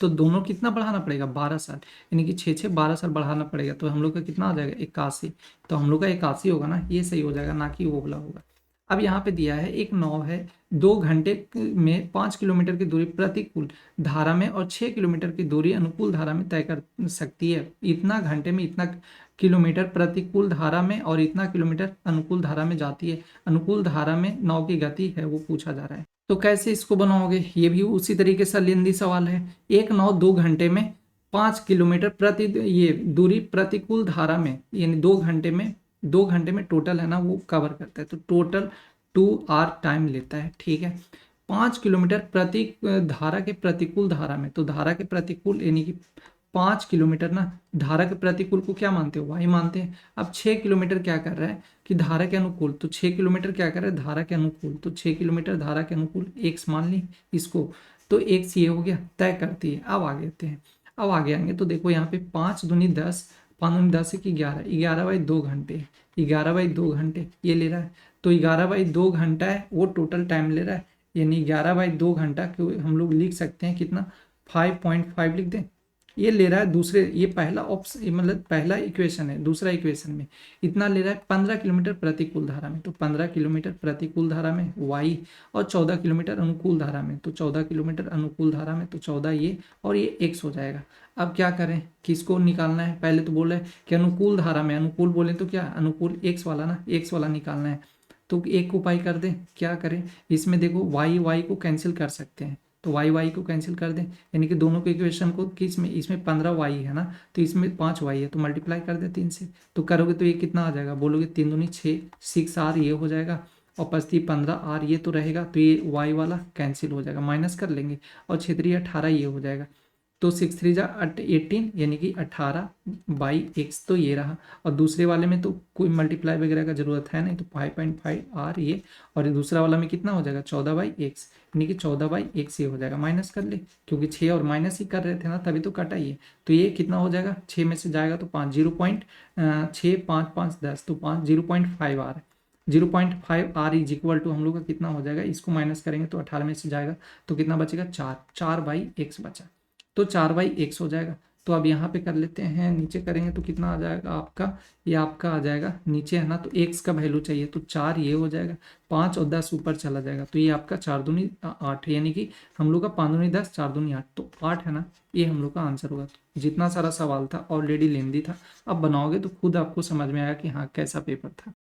तो दोनों कितना बढ़ाना पड़ेगा, 12 साल, यानी कि 6 6 12 साल बढ़ाना पड़ेगा। तो हम लोग का कितना आ जाएगा, 81। तो हम लोग का 81 होगा ना, ये सही हो जाएगा, ना कि वो वाला होगा। अब यहाँ पे दिया है एक नाव है, 2 घंटे में 5 किलोमीटर की दूरी प्रतिकूल धारा में और 6 किलोमीटर की दूरी अनुकूल धारा में तय कर सकती है। इतना घंटे में इतना किलोमीटर प्रतिकूल धारा में और इतना किलोमीटर अनुकूल धारा में जाती है। अनुकूल धारा में नाव की गति है वो पूछा जा रहा है। तो कैसे इसको बनाओगे, ये भी उसी तरीके से लेंदी सवाल है। एक नाव 2 घंटे में 5 किलोमीटर प्रति ये दूरी प्रतिकूल धारा में, यानी 2 घंटे में टोटल है ना वो कवर करता है, तो टोटल 2 आवर टाइम लेता है। ठीक है, 5 किलोमीटर प्रति धारा के प्रतिकूल धारा में, तो धारा के प्रतिकूल यानी कि 5 किलोमीटर ना, धारा के प्रतिकूल को क्या मानते हो, वाई मानते हैं। अब 6 किलोमीटर क्या कर रहा है कि धारा के अनुकूल, तो 6 किलोमीटर क्या कर रहा है, धारा के अनुकूल, तो 6 किलोमीटर धारा के अनुकूल एक्स मान ली इसको, तो एक्स ये हो गया, तय करती है। अब आगे आते हैं, अब आगे आएंगे तो देखो यहाँ पे 5 दूनी 10, 5 दूनी 10 की 11, 11/2 घंटे, 11/2 घंटे ये ले रहा है। तो 11/2 घंटा है वो टोटल टाइम ले रहा है, यानी 11/2 घंटा को हम लोग लिख सकते हैं कितना, 5.5 लिख दें। ये ले रहा है दूसरे, ये पहला ऑप्शन मतलब पहला इक्वेशन है, दूसरा इक्वेशन में इतना ले रहा है 15 किलोमीटर प्रतिकूल धारा में, तो 15 किलोमीटर प्रतिकूल धारा में y, और 14 किलोमीटर अनुकूल धारा में, तो 14 किलोमीटर अनुकूल धारा में, तो 14 ये और ये x हो जाएगा। अब क्या करें, किसको निकालना है, पहले तो बोल रहे हैं कि अनुकूल धारा में, अनुकूल बोले तो क्या अनुकूल x वाला ना, x वाला निकालना है। तो एक उपाय कर दें, क्या करें, इसमें देखो y को कैंसिल कर सकते हैं, तो y को कैंसिल कर दें, यानी कि दोनों के इक्वेशन को किस में, इसमें 15y है ना, तो इसमें 5y है, तो मल्टीप्लाई कर दें 3 से, तो करोगे तो ये कितना आ जाएगा, बोलोगे 3 दूनी 6, 6r ये हो जाएगा, और 15r ये तो रहेगा, तो ये y वाला कैंसिल हो जाएगा, माइनस कर लेंगे, और 6×3 = 18 ये हो जाएगा। तो 6×3 = 18 यानी कि 18/x, तो ये रहा। और दूसरे वाले में तो कोई मल्टीप्लाई वगैरह का जरूरत है नहीं, तो 5.5r ये, और दूसरा वाला में कितना हो जाएगा 14/x, यानी कि 14/x ये हो जाएगा, माइनस कर ले, क्योंकि 6 और माइनस ही कर रहे थे ना, तभी तो कटा ये। तो ये कितना हो जाएगा, 6 में से जाएगा तो 5, 0.6 5 5 10, तो 5 0.5r, 0.5r is equal to हम लोग का कितना हो जाएगा, इसको माइनस करेंगे तो 18 में से जाएगा तो कितना बचेगा, 4/x बचा, तो 4/x हो जाएगा। तो अब यहाँ पे कर लेते हैं, नीचे करेंगे तो कितना आ जाएगा आपका, ये आपका आ जाएगा नीचे है ना, तो x का वैल्यू चाहिए, तो 4 ये हो जाएगा, 5 और 10 ऊपर चला जाएगा, तो ये आपका 4 दूनी 8, यानी कि हम लोग का 5 दूनी 10, 4 दूनी 8, तो 8 है ना, ये हम लोग का आंसर होगा। तो जितना सारा सवाल था ऑलरेडी लेंदी था, अब बनाओगे तो खुद आपको समझ में आएगा कि हाँ कैसा पेपर था।